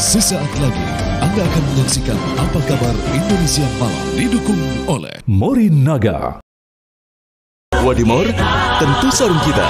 Sesaat lagi Anda akan menyaksikan Apa Kabar Indonesia Malam, didukung oleh Morinaga. Wadimor, tentu sarung kita.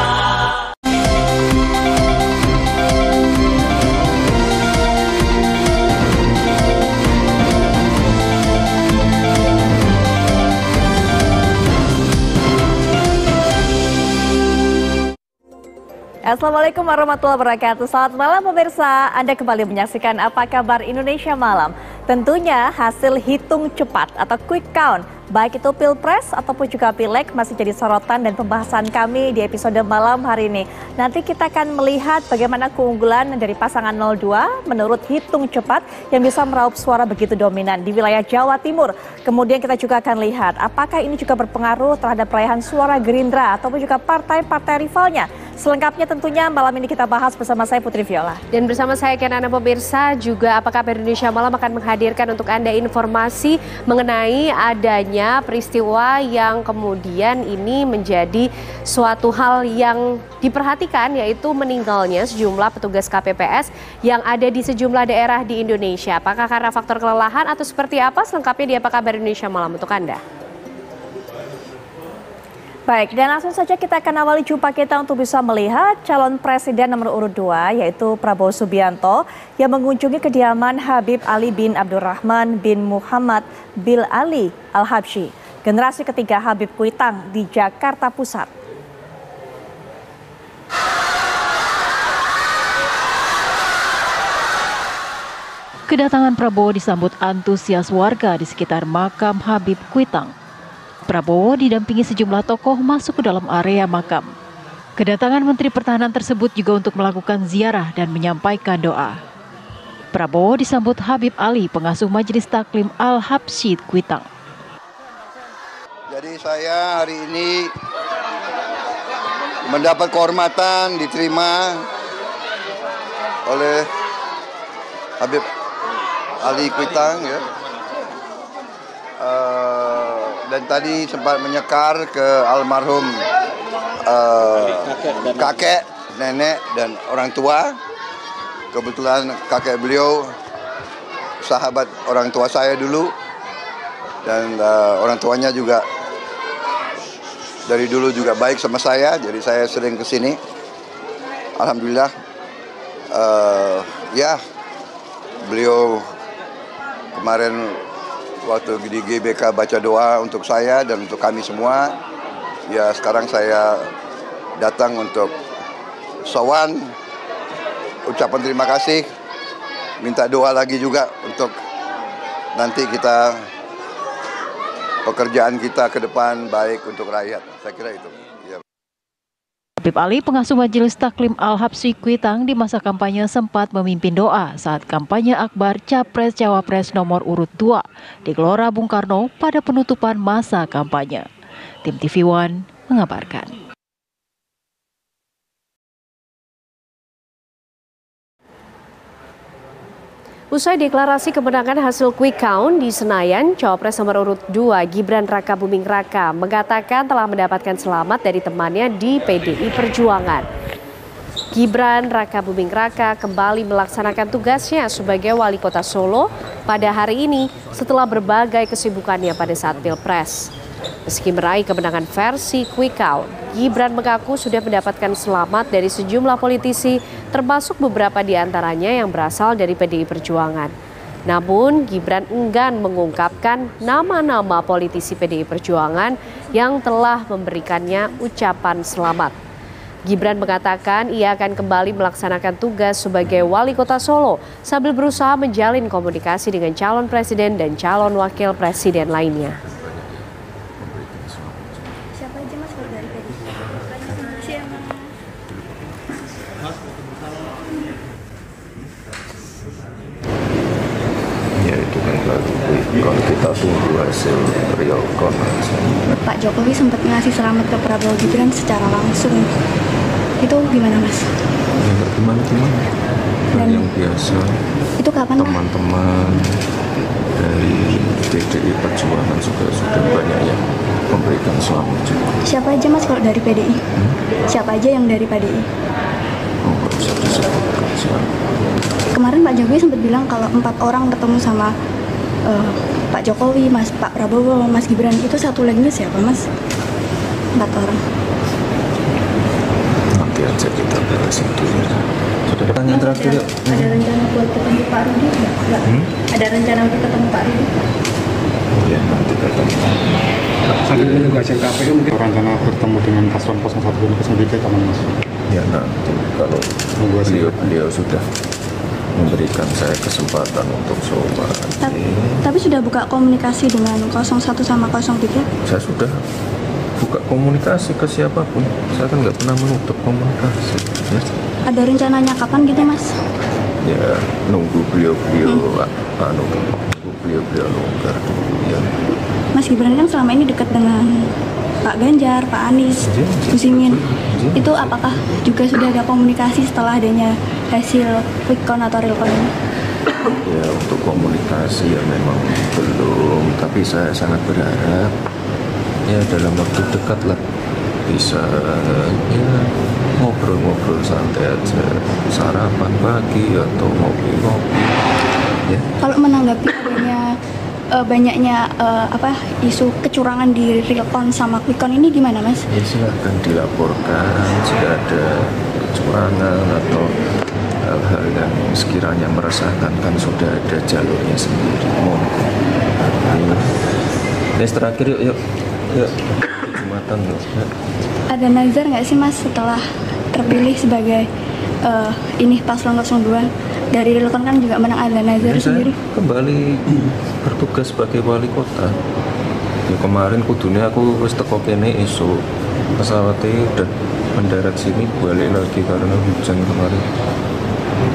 Assalamualaikum warahmatullahi wabarakatuh. Selamat malam pemirsa, Anda kembali menyaksikan Apa Kabar Indonesia Malam. Tentunya hasil hitung cepat atau quick count, baik itu Pilpres ataupun juga Pileg, masih jadi sorotan dan pembahasan kami di episode malam hari ini. Nanti kita akan melihat bagaimana keunggulan dari pasangan 02 menurut hitung cepat yang bisa meraup suara begitu dominan di wilayah Jawa Timur. Kemudian kita juga akan lihat apakah ini juga berpengaruh terhadap perolehan suara Gerindra ataupun juga partai-partai rivalnya. Selengkapnya tentunya malam ini kita bahas bersama saya Putri Viola. Dan bersama saya Kenana pemirsa, juga Apa Kabar Indonesia Malam akan menghadirkan untuk Anda informasi mengenai adanya peristiwa yang kemudian ini menjadi suatu hal yang diperhatikan, yaitu meninggalnya sejumlah petugas KPPS yang ada di sejumlah daerah di Indonesia. Apakah karena faktor kelelahan atau seperti apa? Selengkapnya di Apa Kabar Indonesia Malam untuk Anda. Baik, dan langsung saja kita akan awali jumpa kita untuk bisa melihat calon presiden nomor urut 2 yaitu Prabowo Subianto yang mengunjungi kediaman Habib Ali bin Abdurrahman bin Muhammad bin Ali Al-Habsyi, generasi ketiga Habib Kuitang di Jakarta Pusat. Kedatangan Prabowo disambut antusias warga di sekitar makam Habib Kuitang. Prabowo didampingi sejumlah tokoh masuk ke dalam area makam. Kedatangan Menteri Pertahanan tersebut juga untuk melakukan ziarah dan menyampaikan doa. Prabowo disambut Habib Ali, pengasuh Majelis Taklim Al-Habsyi Kuitang. Jadi saya hari ini mendapat kehormatan diterima oleh Habib Ali Kuitang, ya. Dan tadi sempat menyekar ke almarhum kakek, nenek, dan orang tua. Kebetulan kakek beliau sahabat orang tua saya dulu, dan orang tuanya juga dari dulu juga baik sama saya, jadi saya sering ke sini. Alhamdulillah, ya beliau kemarin waktu di GBK baca doa untuk saya dan untuk kami semua. Ya sekarang saya datang untuk sowan, ucapan terima kasih, minta doa lagi juga untuk nanti kita pekerjaan kita ke depan baik untuk rakyat. Saya kira itu. Ya. Habib Ali, pengasuh Majelis Taklim Al-Habsyi Kuitang, di masa kampanye sempat memimpin doa saat kampanye akbar Capres-Cawapres nomor urut 2 di Gelora Bung Karno pada penutupan masa kampanye. Tim TV One mengabarkan. Usai deklarasi kemenangan hasil quick count di Senayan, Cawapres nomor urut 2 Gibran Rakabuming Raka mengatakan telah mendapatkan selamat dari temannya di PDI Perjuangan. Gibran Rakabuming Raka kembali melaksanakan tugasnya sebagai wali kota Solo pada hari ini setelah berbagai kesibukannya pada saat Pilpres. Meski meraih kemenangan versi quick count, Gibran mengaku sudah mendapatkan selamat dari sejumlah politisi, termasuk beberapa di antaranya yang berasal dari PDI Perjuangan. Namun, Gibran enggan mengungkapkan nama-nama politisi PDI Perjuangan yang telah memberikannya ucapan selamat. Gibran mengatakan ia akan kembali melaksanakan tugas sebagai wali kota Solo sambil berusaha menjalin komunikasi dengan calon presiden dan calon wakil presiden lainnya. Ya itu kan kalau kita tunggu hasil real count. Pak Jokowi sempat ngasih selamat ke Prabowo Gibran secara langsung. Itu gimana, Mas? Ya nggak gimana-gimana. Dan yang biasa. Itu kapan, teman-teman dari PDI Perjuangan juga sudah banyak yang memberikan selamat juga. Siapa aja, Mas, kalau dari PDI? Siapa aja yang dari PDI? Oh, bisa disebutkan siapa. Kemarin Pak Jokowi sempat bilang kalau 4 orang ketemu sama Pak Jokowi, Pak Prabowo, Mas Gibran, itu satu lainnya siapa Mas? 4 orang. Nanti aja kita bahas itu. Sudah pertanyaan terakhir yuk. Ada rencana buat ketemu Pak Rudi nggak? Ada rencana untuk ketemu Pak Rudi? Ya nanti ketemu. Sambil menunggu hasil KPU mungkin rencana bertemu dengan paslon 01 dan 03 kapan Mas? Ya nanti kalau beliau sudah memberikan saya kesempatan untuk soal. Tapi sudah buka komunikasi dengan 01 sama 03? Saya sudah buka komunikasi ke siapapun. Saya kan nggak pernah menutup komunikasi. Ya. Ada rencananya kapan gitu Mas? Ya nunggu beliau-beliau longgar dulu ya. Mas Gibran kan selama ini dekat dengan Pak Ganjar, Pak Anies, Gus Imin. Itu apakah juga sudah ada komunikasi setelah adanya hasil quick count atau real count ini? Ya untuk komunikasi ya memang belum, tapi saya sangat berharap ya dalam waktu dekat lah bisa ya ngobrol-ngobrol santai aja, sarapan pagi atau ngopi-ngopi ya. Kalau menanggapi banyaknya isu kecurangan di real count sama quick count ini gimana Mas? Ya silahkan dilaporkan jika ada kecurangan atau hal-hal yang sekiranya meresahkan, kan sudah ada jalurnya sendiri. Nes terakhir yuk Jumatan yuk. Ada nazar nggak sih Mas setelah terpilih sebagai ini paslon 02 dari real count kan juga menang, ada nazar sendiri? Kembali bertugas sebagai wali kota. Ya kemarin kudunya aku wis teko kene esuk. Pesawatnya udah mendarat sini, balik lagi karena hujan kemarin.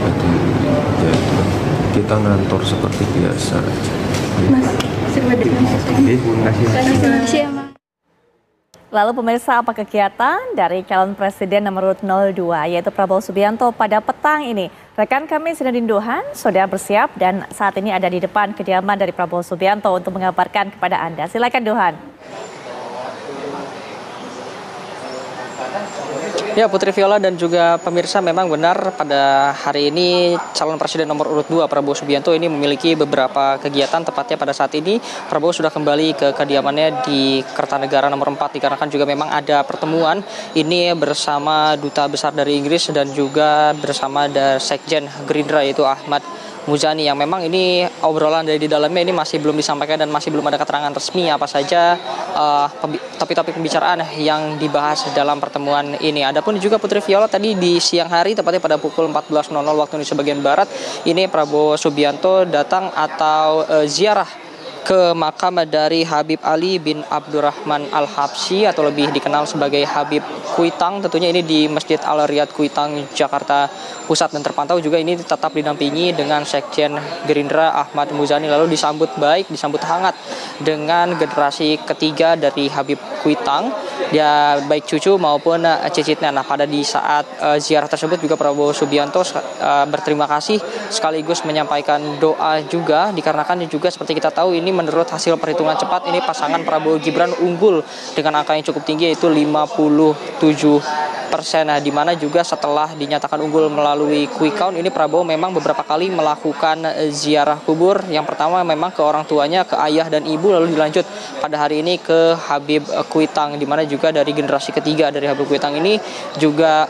Jadi ya itu kita ngantor seperti biasa. Mas, terima kasih ya Mas. Lalu pemirsa, apa kegiatan dari calon presiden nomor urut 02 yaitu Prabowo Subianto pada petang ini? Rekan kami Sinadin Duhan sudah bersiap dan saat ini ada di depan kediaman dari Prabowo Subianto untuk mengabarkan kepada Anda. Silakan Duhan. Ya Putri Viola dan juga pemirsa, memang benar pada hari ini calon presiden nomor urut 2 Prabowo Subianto ini memiliki beberapa kegiatan. Tepatnya pada saat ini Prabowo sudah kembali ke kediamannya di Kertanegara nomor 4 dikarenakan juga memang ada pertemuan ini bersama Duta Besar dari Inggris dan juga bersama Sekjen Gerindra yaitu Ahmad Muzani, yang memang ini obrolan dari di dalamnya ini masih belum disampaikan dan masih belum ada keterangan resmi apa saja topik-topik pembicaraan yang dibahas dalam pertemuan ini. Adapun juga Putri Viola, tadi di siang hari tepatnya pada pukul 14.00 waktu Indonesia bagian barat ini Prabowo Subianto datang atau ziarah ke makam dari Habib Ali bin Abdurrahman Al-Habsyi atau lebih dikenal sebagai Habib Kuitang, tentunya ini di Masjid Al-Riyad Kuitang, Jakarta Pusat, dan terpantau juga ini tetap didampingi dengan Sekjen Gerindra Ahmad Muzani. Lalu disambut hangat dengan generasi ketiga dari Habib Kuitang, ya baik cucu maupun cicitnya. Nah pada di saat ziarah tersebut juga Prabowo Subianto berterima kasih sekaligus menyampaikan doa juga, dikarenakan juga seperti kita tahu ini menurut hasil perhitungan cepat ini pasangan Prabowo Gibran unggul dengan angka yang cukup tinggi yaitu 57%. Nah, di mana juga setelah dinyatakan unggul melalui quick count ini Prabowo memang beberapa kali melakukan ziarah kubur. Yang pertama memang ke orang tuanya, ke ayah dan ibu, lalu dilanjut pada hari ini ke Habib Kuitang, di mana juga dari generasi ketiga dari Habib Kuitang ini juga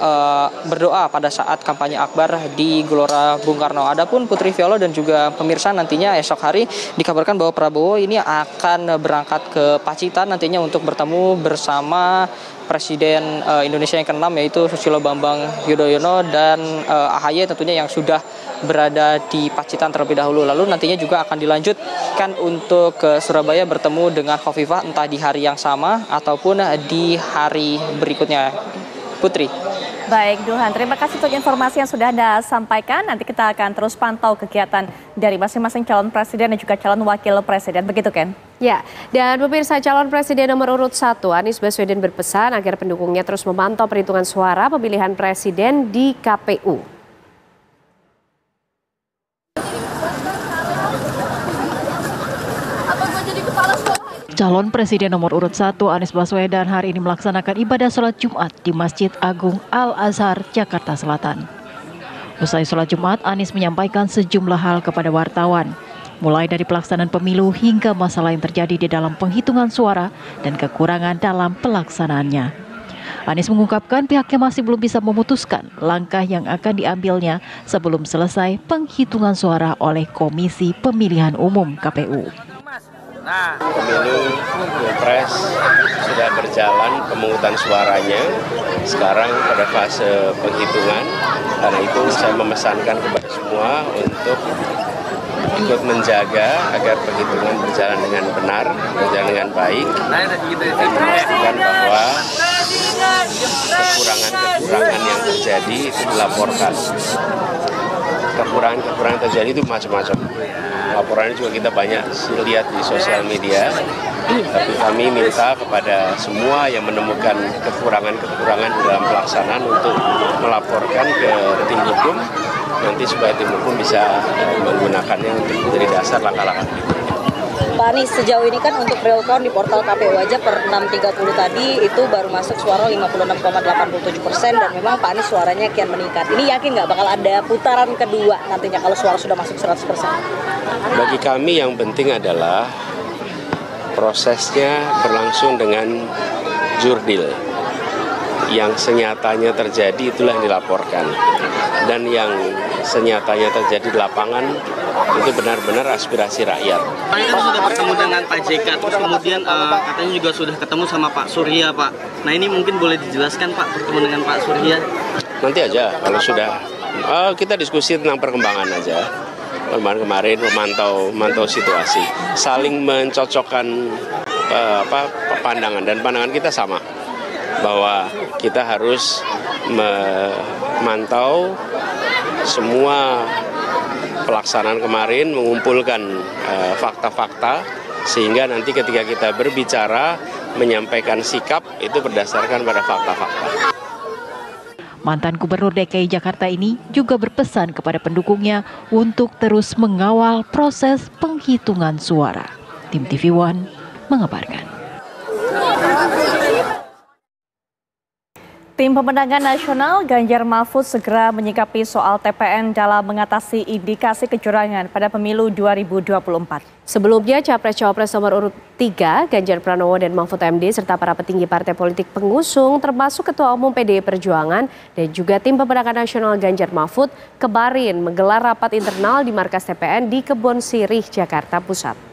berdoa pada saat kampanye akbar di Gelora Bung Karno. Adapun Putri Viola dan juga pemirsa, nantinya esok hari dikabarkan bahwa Prabowo ini akan berangkat ke Pacitan nantinya untuk bertemu bersama Presiden Indonesia yang ke-6 yaitu Susilo Bambang Yudhoyono dan AHY tentunya yang sudah berada di Pacitan terlebih dahulu. Lalu nantinya juga akan dilanjutkan untuk ke Surabaya bertemu dengan Khofifah entah di hari yang sama ataupun di hari berikutnya. Putri. Baik Duhan, terima kasih untuk informasi yang sudah Anda sampaikan. Nanti kita akan terus pantau kegiatan dari masing-masing calon presiden dan juga calon wakil presiden. Begitu Ken? Ya, dan pemirsa, calon presiden nomor urut 1 Anies Baswedan berpesan agar pendukungnya terus memantau perhitungan suara pemilihan presiden di KPU. Calon Presiden nomor urut 1 Anies Baswedan hari ini melaksanakan ibadah sholat Jumat di Masjid Agung Al-Azhar, Jakarta Selatan. Usai sholat Jumat, Anies menyampaikan sejumlah hal kepada wartawan, mulai dari pelaksanaan pemilu hingga masalah yang terjadi di dalam penghitungan suara dan kekurangan dalam pelaksanaannya. Anies mengungkapkan pihaknya masih belum bisa memutuskan langkah yang akan diambilnya sebelum selesai penghitungan suara oleh Komisi Pemilihan Umum KPU. Pemilu Pilpres sudah berjalan, pemungutan suaranya sekarang pada fase penghitungan. Karena itu saya memesankan kepada semua untuk ikut menjaga agar penghitungan berjalan dengan benar, berjalan dengan baik, dan memastikan bahwa kekurangan-kekurangan yang terjadi itu dilaporkan. Kekurangan-kekurangan terjadi itu macam-macam. Laporannya juga kita banyak lihat di sosial media, tapi kami minta kepada semua yang menemukan kekurangan-kekurangan dalam pelaksanaan untuk melaporkan ke tim hukum, nanti supaya tim hukum bisa menggunakannya untuk menjadi dasar langkah-langkah berikutnya. Pak Anies, sejauh ini kan untuk real count di portal KPU aja per 6.30 tadi itu baru masuk suara 56,87% dan memang Pak Anies suaranya kian meningkat. Ini yakin nggak bakal ada putaran kedua nantinya kalau suara sudah masuk 100%? Bagi kami yang penting adalah prosesnya berlangsung dengan jurdil. Yang senyatanya terjadi itulah yang dilaporkan. Dan yang senyatanya terjadi di lapangan itu benar-benar aspirasi rakyat. Pak kan sudah bertemu dengan Pak JK, terus kemudian katanya juga sudah ketemu sama Pak Surya, Pak. Nah ini mungkin boleh dijelaskan Pak, bertemu dengan Pak Surya? Nanti aja, kalau sudah kita diskusi tentang perkembangan aja. Kemarin memantau situasi, saling mencocokkan pandangan, dan pandangan kita sama bahwa kita harus memantau semua pelaksanaan kemarin, mengumpulkan fakta-fakta sehingga nanti ketika kita berbicara menyampaikan sikap itu berdasarkan pada fakta-fakta. Mantan Gubernur DKI Jakarta ini juga berpesan kepada pendukungnya untuk terus mengawal proses penghitungan suara. Tim TV One mengabarkan. Tim Pemenangan Nasional Ganjar Mahfud segera menyikapi soal TPN dalam mengatasi indikasi kecurangan pada pemilu 2024. Sebelumnya, Capres-Cawapres nomor urut 3, Ganjar Pranowo dan Mahfud MD, serta para petinggi partai politik pengusung, termasuk Ketua Umum PDI Perjuangan dan juga Tim Pemenangan Nasional Ganjar Mahfud, kemarin menggelar rapat internal di markas TPN di Kebon Sirih, Jakarta Pusat.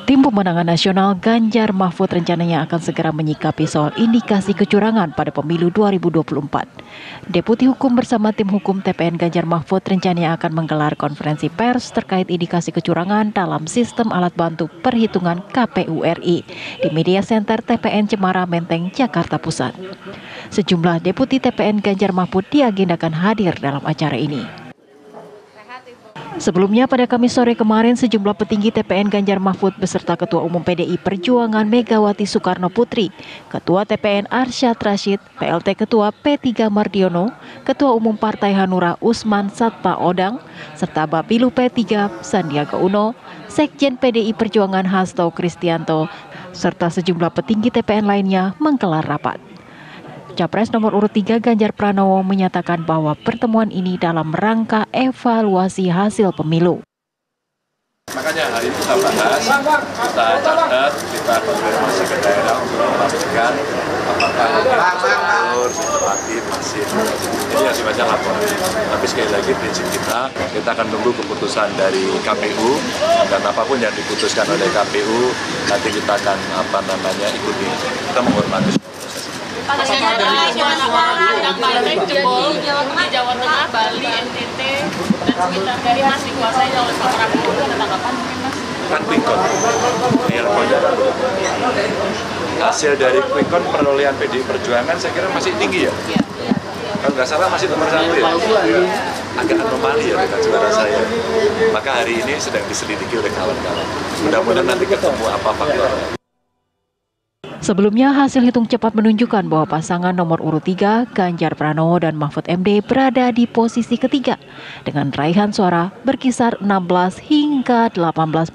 Tim Pemenangan Nasional Ganjar Mahfud rencananya akan segera menyikapi soal indikasi kecurangan pada pemilu 2024. Deputi Hukum bersama tim hukum TPN Ganjar Mahfud rencananya akan menggelar konferensi pers terkait indikasi kecurangan dalam sistem alat bantu perhitungan KPU RI di Media Center TPN Cemara Menteng, Jakarta Pusat. Sejumlah deputi TPN Ganjar Mahfud diagendakan hadir dalam acara ini. Sebelumnya pada Kamis sore kemarin sejumlah petinggi TPN Ganjar Mahfud beserta Ketua Umum PDI Perjuangan Megawati Soekarno Putri, Ketua TPN Arsyad Rashid, PLT Ketua P3 Mardiono, Ketua Umum Partai Hanura Usman Satpaodang, serta Bapilu P3 Sandiaga Uno, Sekjen PDI Perjuangan Hasto Kristianto, serta sejumlah petinggi TPN lainnya menggelar rapat. Capres nomor urut 3 Ganjar Pranowo menyatakan bahwa pertemuan ini dalam rangka evaluasi hasil pemilu. Makanya hari ini kita bahas, kita catat, kita konfirmasi ke daerah untuk memastikan apakah jalur situatif masih. Ini yang sifatnya laporan. Tapi sekali lagi prinsip kita akan tunggu keputusan dari KPU dan apapun yang diputuskan oleh KPU nanti kita akan ikuti. Kita menghormati. Pak Ganjar dari suara yang paling jebol di Jawa Tengah, Bali, NTT, dan sekitar dari Mas dikuasai oleh Pak Prabowo, ada tanggapan mungkin Mas? Kan quick count, hasil dari quick count perolehan PDI Perjuangan saya kira masih tinggi ya? Kalau nggak salah masih nomor 1 ya? Agak anomali ya dengan suara saya. Maka hari ini sedang diselidiki oleh kawan-kawan. Mudah-mudahan nanti ketemu apa faktornya. Sebelumnya, hasil hitung cepat menunjukkan bahwa pasangan nomor urut 3, Ganjar Pranowo dan Mahfud MD berada di posisi ketiga dengan raihan suara berkisar 16 hingga 18%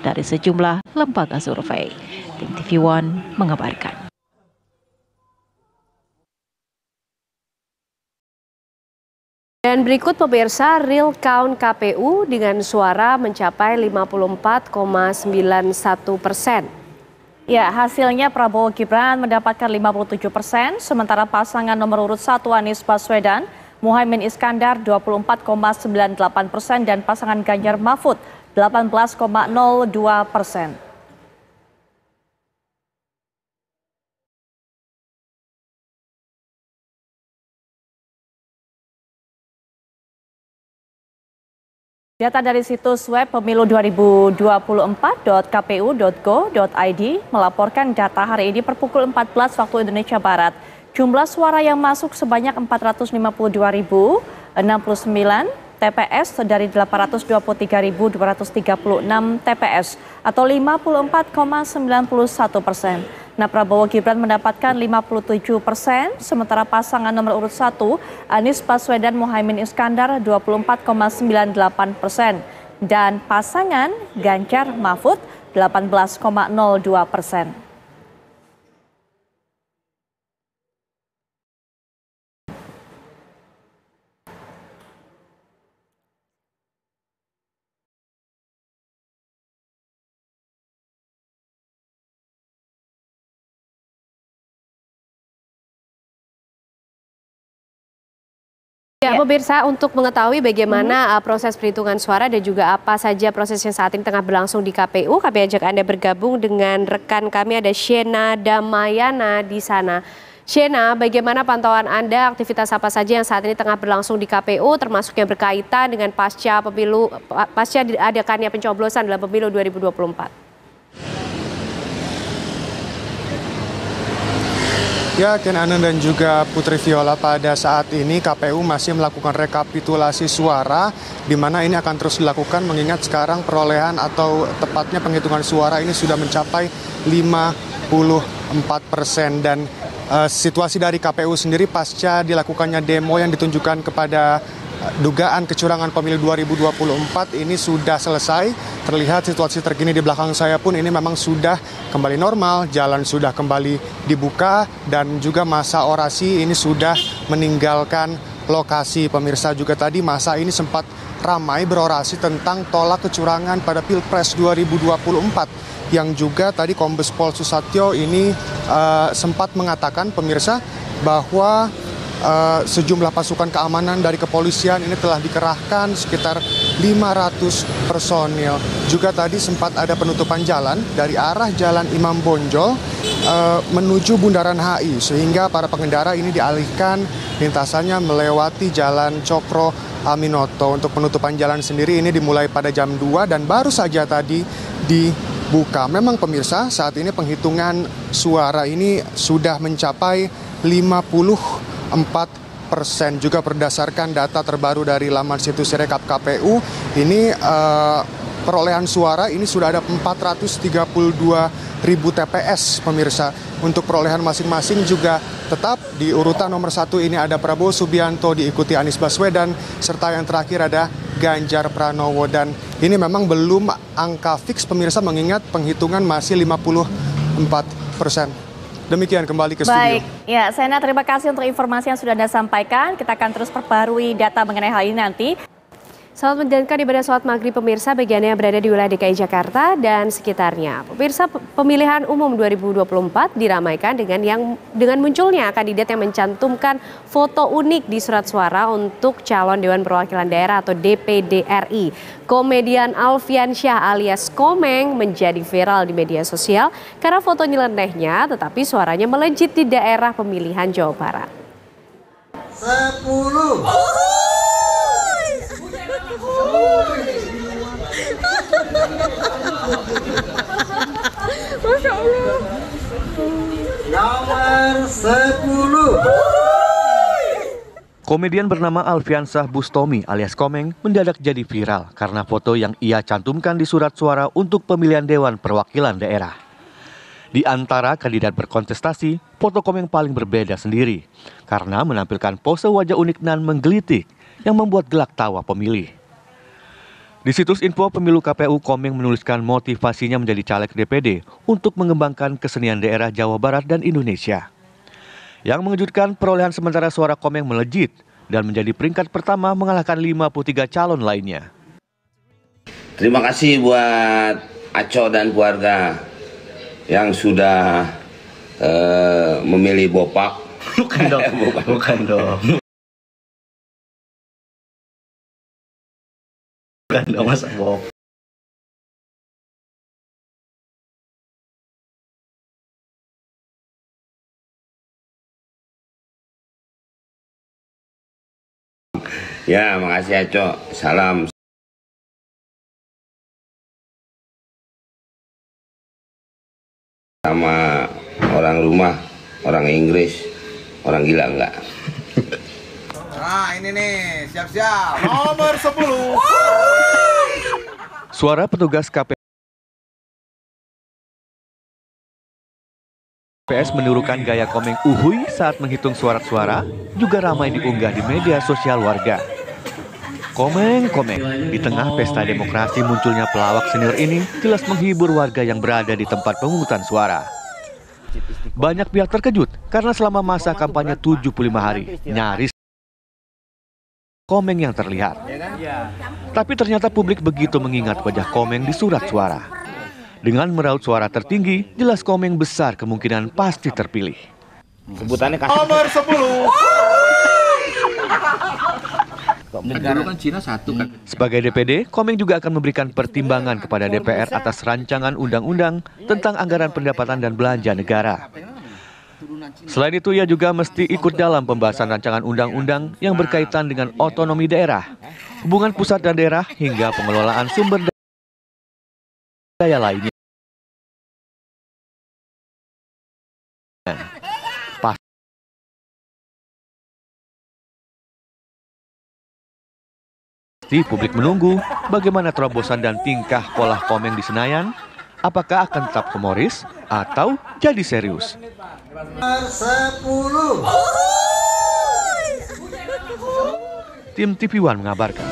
dari sejumlah lembaga survei. Tim TV One mengabarkan. Dan berikut pemirsa real count KPU dengan suara mencapai 54,91%. Ya, hasilnya Prabowo Gibran mendapatkan 57%, sementara pasangan nomor urut 1 Anies Baswedan, Muhaimin Iskandar 24,98% dan pasangan Ganjar Mahfud 18,02%. Data dari situs web pemilu2024.kpu.go.id melaporkan data hari ini per pukul 14 waktu Indonesia Barat. Jumlah suara yang masuk sebanyak 452.069 TPS dari 823.236 TPS atau 54,91%. Nah, Prabowo Gibran mendapatkan 57%, sementara pasangan nomor urut 1 Anies Baswedan Muhaimin Iskandar 24,98% dan pasangan Ganjar Mahfud 18,02%. Ya, pemirsa, untuk mengetahui bagaimana proses perhitungan suara dan juga apa saja proses yang saat ini tengah berlangsung di KPU, kami ajak Anda bergabung dengan rekan kami, ada Shena Damayana di sana. Shena, bagaimana pantauan Anda, aktivitas apa saja yang saat ini tengah berlangsung di KPU, termasuk yang berkaitan dengan pasca diadakannya pencoblosan dalam pemilu 2024? Ya, Ken Anen dan juga Putri Viola, pada saat ini KPU masih melakukan rekapitulasi suara, di mana ini akan terus dilakukan mengingat sekarang perolehan atau tepatnya penghitungan suara ini sudah mencapai 54%. Dan situasi dari KPU sendiri pasca dilakukannya demo yang ditunjukkan kepada dugaan kecurangan pemilu 2024 ini sudah selesai. Terlihat situasi terkini di belakang saya pun ini memang sudah kembali normal, jalan sudah kembali dibuka dan juga masa orasi ini sudah meninggalkan lokasi. Pemirsa, juga tadi masa ini sempat ramai berorasi tentang tolak kecurangan pada Pilpres 2024 yang juga tadi Kombes Pol Susatyo ini sempat mengatakan, pemirsa, bahwa sejumlah pasukan keamanan dari kepolisian ini telah dikerahkan sekitar 500 personil. Juga tadi sempat ada penutupan jalan dari arah Jalan Imam Bonjol menuju Bundaran HI, sehingga para pengendara ini dialihkan lintasannya melewati Jalan Cokro Aminoto. Untuk penutupan jalan sendiri ini dimulai pada jam 2 dan baru saja tadi dibuka. Memang pemirsa, saat ini penghitungan suara ini sudah mencapai 54%. Juga berdasarkan data terbaru dari laman situs Rekap KPU, ini perolehan suara ini sudah ada 432.000 TPS, pemirsa. Untuk perolehan masing-masing juga tetap di urutan nomor 1 ini ada Prabowo Subianto, diikuti Anies Baswedan, serta yang terakhir ada Ganjar Pranowo. Dan ini memang belum angka fix, pemirsa, mengingat penghitungan masih 54%. Demikian, kembali ke studio. Baik, ya Sena, terima kasih untuk informasi yang sudah Anda sampaikan. Kita akan terus perbarui data mengenai hal ini nanti. Selamat menjalankan ibadah sholat maghrib, pemirsa, bagi Anda yang berada di wilayah DKI Jakarta dan sekitarnya. Pemirsa, pemilihan umum 2024 diramaikan dengan munculnya kandidat yang mencantumkan foto unik di surat suara untuk calon Dewan Perwakilan Daerah atau DPD RI. Komedian Alfian Syah alias Komeng menjadi viral di media sosial karena foto nyelenehnya tetapi suaranya melejit di daerah pemilihan Jawa Barat. 10. Masya Allah. Nomor 10. Komedian bernama Alfian Syah Bustomi alias Komeng mendadak jadi viral karena foto yang ia cantumkan di surat suara untuk pemilihan Dewan Perwakilan Daerah. Di antara kandidat berkontestasi, foto Komeng paling berbeda sendiri karena menampilkan pose wajah unik dan menggelitik yang membuat gelak tawa pemilih. Di situs info pemilu KPU, Komeng menuliskan motivasinya menjadi caleg DPD untuk mengembangkan kesenian daerah Jawa Barat dan Indonesia. Yang mengejutkan, perolehan sementara suara Komeng melejit dan menjadi peringkat pertama mengalahkan 53 calon lainnya. Terima kasih buat Aco dan keluarga yang sudah memilih Bopak. Bukan dong, bukan dong. Bukan dong, masa Bopak. Ya, makasih Aco. Salam. Sama orang rumah, orang Inggris, orang gila enggak? Nah ini nih, siap-siap. Nomor 10. Suara petugas KPPS menirukan gaya Komeng uhuy saat menghitung suara-suara juga ramai diunggah di media sosial warga. Komeng, di tengah pesta demokrasi munculnya pelawak senior ini jelas menghibur warga yang berada di tempat pemungutan suara. Banyak pihak terkejut karena selama masa kampanye 75 hari, nyaris Komeng yang terlihat. Tapi ternyata publik begitu mengingat wajah Komeng di surat suara. Dengan meraup suara tertinggi, jelas Komeng besar kemungkinan pasti terpilih. Sebutannya nomor 10. Negara kan Cina satu kan. Sebagai DPD, Komeng juga akan memberikan pertimbangan kepada DPR atas rancangan undang-undang tentang anggaran pendapatan dan belanja negara. Selain itu, ia juga mesti ikut dalam pembahasan rancangan undang-undang yang berkaitan dengan otonomi daerah, hubungan pusat dan daerah, hingga pengelolaan sumber daya lainnya. Pasti publik menunggu bagaimana terobosan dan tingkah pola Komeng di Senayan. Apakah akan tetap humoris atau jadi serius? Nomor 10. Tim TV One mengabarkan.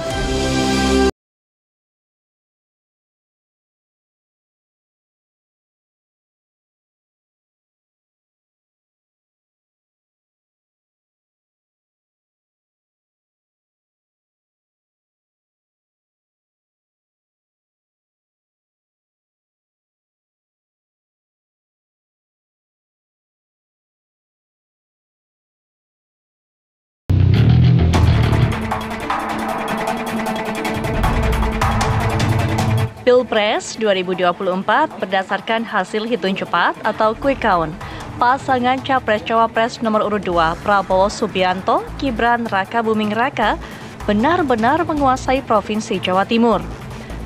Pilpres 2024 berdasarkan hasil hitung cepat atau quick count, pasangan Capres-Cawapres nomor urut 2 Prabowo Subianto, Gibran Rakabuming Raka benar-benar menguasai Provinsi Jawa Timur.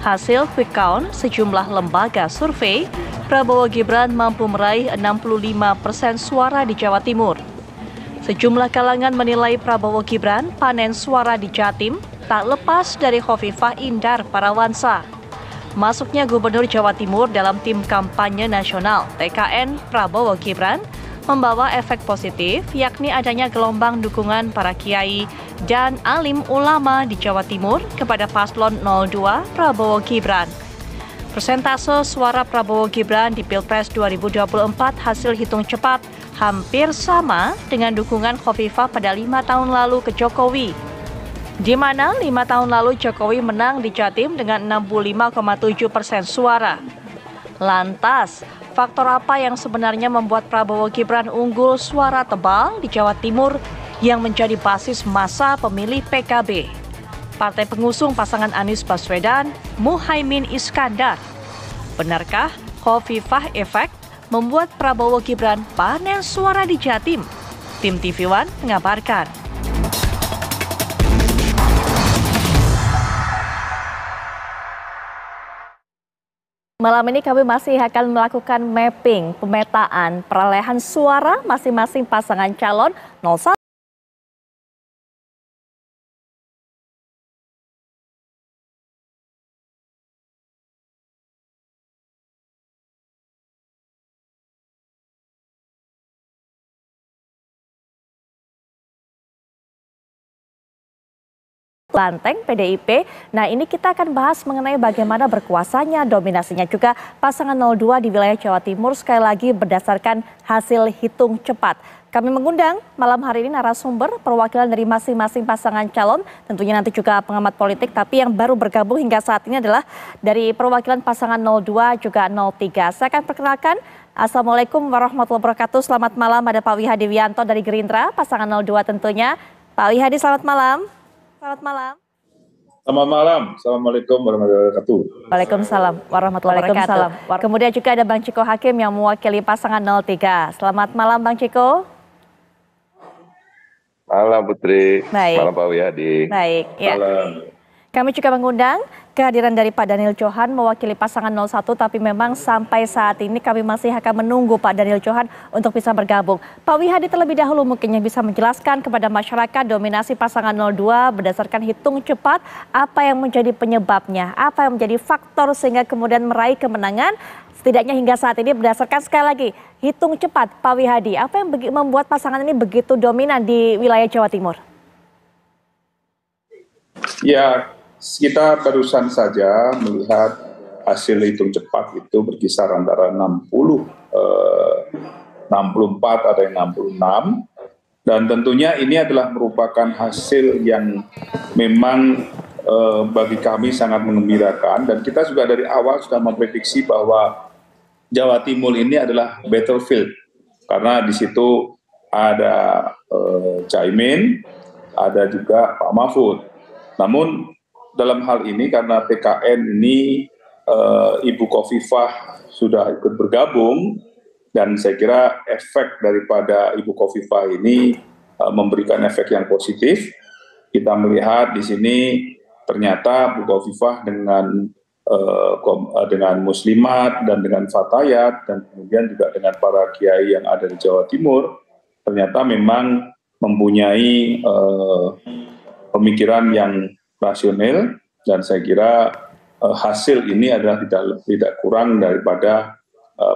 Hasil quick count sejumlah lembaga survei, Prabowo Gibran mampu meraih 65% suara di Jawa Timur. Sejumlah kalangan menilai Prabowo Gibran panen suara di Jatim tak lepas dari Khofifah Indar Parawansa. Masuknya Gubernur Jawa Timur dalam tim kampanye nasional TKN Prabowo Gibran membawa efek positif, yakni adanya gelombang dukungan para kiai dan alim ulama di Jawa Timur kepada paslon 02 Prabowo Gibran. Persentase suara Prabowo Gibran di Pilpres 2024 hasil hitung cepat hampir sama dengan dukungan Khofifah pada 5 tahun lalu ke Jokowi, di mana 5 tahun lalu Jokowi menang di Jatim dengan 65,7% suara. Lantas, faktor apa yang sebenarnya membuat Prabowo Gibran unggul suara tebal di Jawa Timur yang menjadi basis massa pemilih PKB? Partai pengusung pasangan Anies Baswedan, Muhaimin Iskandar. Benarkah Khofifah efek membuat Prabowo Gibran panen suara di Jatim? Tim TV One mengabarkan. Malam ini kami masih akan melakukan mapping, pemetaan perolehan suara masing-masing pasangan calon 01. Banteng PDIP. Nah, ini kita akan bahas mengenai bagaimana berkuasanya, dominasinya juga pasangan 02 di wilayah Jawa Timur sekali lagi berdasarkan hasil hitung cepat. Kami mengundang malam hari ini narasumber perwakilan dari masing-masing pasangan calon, tentunya nanti juga pengamat politik, tapi yang baru bergabung hingga saat ini adalah dari perwakilan pasangan 02 juga 03. Saya akan perkenalkan. Assalamualaikum warahmatullahi wabarakatuh. Selamat malam, ada Pak Wihadi Wianto dari Gerindra, pasangan 02 tentunya. Pak Wihadi, selamat malam. Selamat malam. Selamat malam. Assalamualaikum warahmatullahi wabarakatuh. Waalaikumsalam warahmatullahi wabarakatuh. Kemudian juga ada Bang Ciko Hakim yang mewakili pasangan 03. Selamat malam Bang Ciko. Malam Putri. Baik. Malam Pak Wihadi. Baik. Ya. Malam. Kami juga mengundang kehadiran dari Pak Daniel Johan mewakili pasangan 01, tapi memang sampai saat ini kami masih akan menunggu Pak Daniel Johan untuk bisa bergabung. Pak Wihadi terlebih dahulu mungkin yang bisa menjelaskan kepada masyarakat dominasi pasangan 02 berdasarkan hitung cepat, apa yang menjadi penyebabnya, apa yang menjadi faktor sehingga kemudian meraih kemenangan, setidaknya hingga saat ini berdasarkan sekali lagi hitung cepat. Pak Wihadi, apa yang membuat pasangan ini begitu dominan di wilayah Jawa Timur? Ya, kita barusan saja melihat hasil hitung cepat itu berkisar antara 64 ada yang 66, dan tentunya ini adalah merupakan hasil yang memang bagi kami sangat menggembirakan, dan kita juga dari awal sudah memprediksi bahwa Jawa Timur ini adalah battlefield karena di situ ada Caimin, ada juga Pak Mahfud. Namun dalam hal ini karena PKN ini Ibu Khofifah sudah ikut bergabung, dan saya kira efek daripada Ibu Khofifah ini memberikan efek yang positif. Kita melihat di sini ternyata Bu Khofifah dengan Muslimat dan dengan Fatayat dan kemudian juga dengan para kiai yang ada di Jawa Timur ternyata memang mempunyai pemikiran yang rasional, dan saya kira hasil ini adalah tidak kurang daripada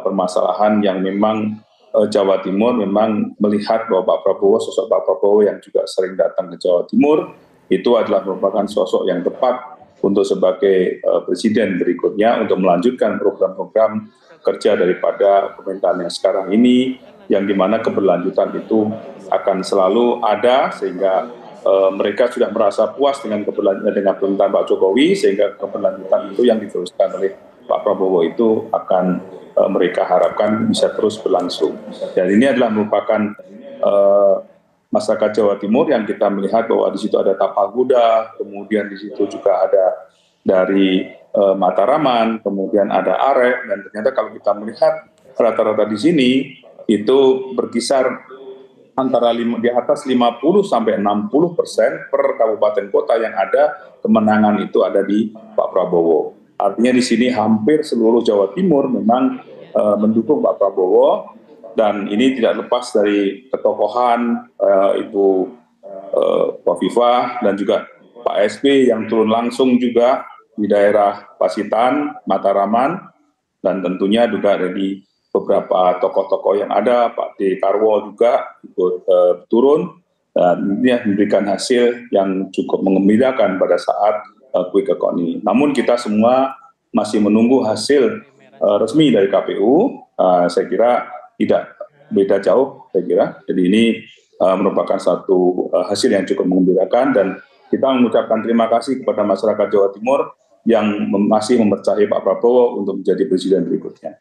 permasalahan yang memang Jawa Timur memang melihat bahwa Pak Prabowo, sosok Pak Prabowo yang juga sering datang ke Jawa Timur itu adalah merupakan sosok yang tepat untuk sebagai presiden berikutnya untuk melanjutkan program-program kerja daripada pemerintahan yang sekarang ini, yang dimana keberlanjutan itu akan selalu ada, sehingga mereka sudah merasa puas dengan pemerintahan Pak Jokowi, sehingga keberlanjutan itu yang diteruskan oleh Pak Prabowo itu akan mereka harapkan bisa terus berlangsung. Dan ini adalah merupakan masyarakat Jawa Timur yang kita melihat bahwa di situ ada tapal kuda, kemudian di situ juga ada dari Mataraman, kemudian ada Arek, dan ternyata kalau kita melihat rata-rata di sini itu berkisar antara di atas 50-60% per kabupaten kota yang ada kemenangan itu ada di Pak Prabowo. Artinya di sini hampir seluruh Jawa Timur memang mendukung Pak Prabowo, dan ini tidak lepas dari ketokohan Ibu Khofifah dan juga Pak SB yang turun langsung juga di daerah Pasitan, Mataraman, dan tentunya juga dari beberapa tokoh-tokoh yang ada, Pak Dekarwo juga ikut turun, dan ini memberikan hasil yang cukup menggembirakan pada saat quick count ini. Namun kita semua masih menunggu hasil resmi dari KPU. Saya kira tidak beda jauh, saya kira. Jadi ini merupakan satu hasil yang cukup menggembirakan, dan kita mengucapkan terima kasih kepada masyarakat Jawa Timur yang masih mempercayai Pak Prabowo untuk menjadi presiden berikutnya.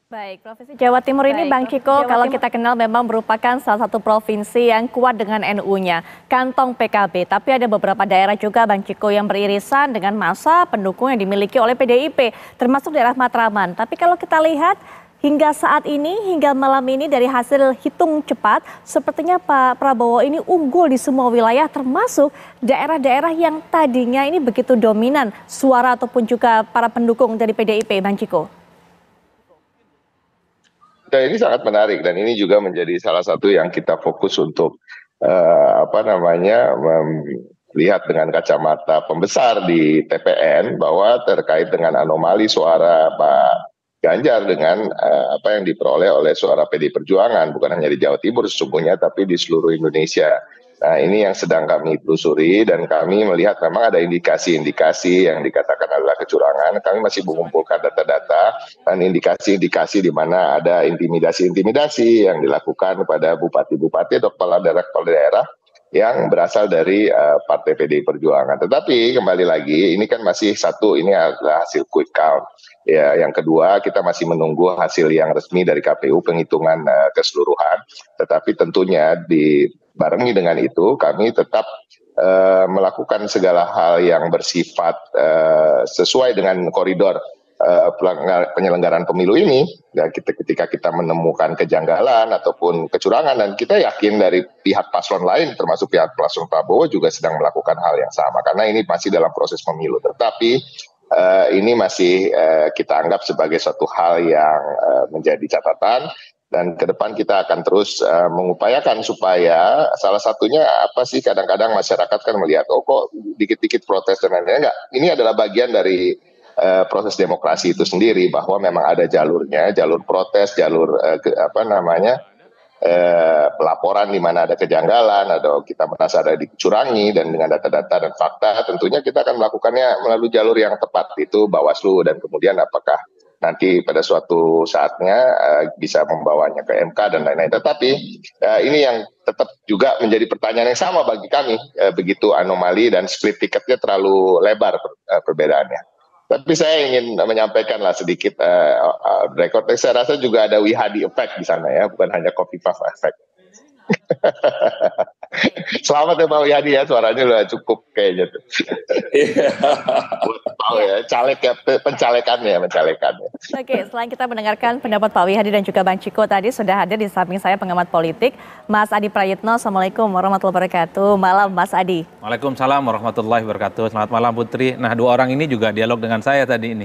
Baik, Provinsi Jawa Timur ini Bang Ciko, kalau kita kenal memang merupakan salah satu provinsi yang kuat dengan NU-nya, kantong PKB. Tapi ada beberapa daerah juga Bang Ciko yang beririsan dengan massa pendukung yang dimiliki oleh PDIP, termasuk daerah Matraman. Tapi kalau kita lihat hingga saat ini, hingga malam ini dari hasil hitung cepat, sepertinya Pak Prabowo ini unggul di semua wilayah, termasuk daerah-daerah yang tadinya ini begitu dominan suara ataupun juga para pendukung dari PDIP, Bang Ciko. Dan ini sangat menarik, dan ini juga menjadi salah satu yang kita fokus untuk melihat dengan kacamata pembesar di TPN bahwa terkait dengan anomali suara Pak Ganjar dengan apa yang diperoleh oleh suara PD Perjuangan, bukan hanya di Jawa Timur sesungguhnya, tapi di seluruh Indonesia. Nah, ini yang sedang kami telusuri dan kami melihat memang ada indikasi-indikasi yang dikatakan adalah kecurangan. Kami masih mengumpulkan data-data dan indikasi-indikasi di mana ada intimidasi-intimidasi yang dilakukan kepada bupati-bupati atau kepala daerah yang berasal dari Partai PDI Perjuangan. Tetapi kembali lagi, ini kan masih satu, ini adalah hasil quick count. Ya, yang kedua, kita masih menunggu hasil yang resmi dari KPU penghitungan keseluruhan. Tetapi tentunya dibarengi dengan itu, kami tetap melakukan segala hal yang bersifat sesuai dengan koridor penyelenggaraan pemilu ini. Ya, ketika kita menemukan kejanggalan ataupun kecurangan, dan kita yakin dari pihak paslon lain termasuk pihak paslon Prabowo juga sedang melakukan hal yang sama karena ini masih dalam proses pemilu. Tetapi ini masih kita anggap sebagai suatu hal yang menjadi catatan, dan ke depan kita akan terus mengupayakan supaya salah satunya apa sih, kadang-kadang masyarakat kan melihat oh kok dikit-dikit protes dan lain-lain. Enggak, ini adalah bagian dari proses demokrasi itu sendiri, bahwa memang ada jalurnya, jalur protes, jalur pelaporan di mana ada kejanggalan atau kita merasa ada dicurangi, dan dengan data-data dan fakta tentunya kita akan melakukannya melalui jalur yang tepat, itu Bawaslu, dan kemudian apakah nanti pada suatu saatnya bisa membawanya ke MK dan lain-lain. Tetapi ini yang tetap juga menjadi pertanyaan yang sama bagi kami, begitu anomali dan split ticketnya terlalu lebar perbedaannya. Tapi saya ingin menyampaikan lah sedikit record. Saya rasa juga ada Wihadi effect di sana ya, bukan hanya Khofifah effect. Selamat ya Pak Wihadi ya, suaranya udah cukup kayaknya tuh. Tahu ya, caleg ya, pencalekannya. Oke, selain kita mendengarkan pendapat Pak Wihadi dan juga Bang Ciko tadi, sudah hadir di samping saya pengamat politik, Mas Adi Prayitno. Assalamualaikum warahmatullahi wabarakatuh. Malam Mas Adi. Waalaikumsalam warahmatullahi wabarakatuh. Selamat malam Putri. Nah, dua orang ini juga dialog dengan saya tadi ini,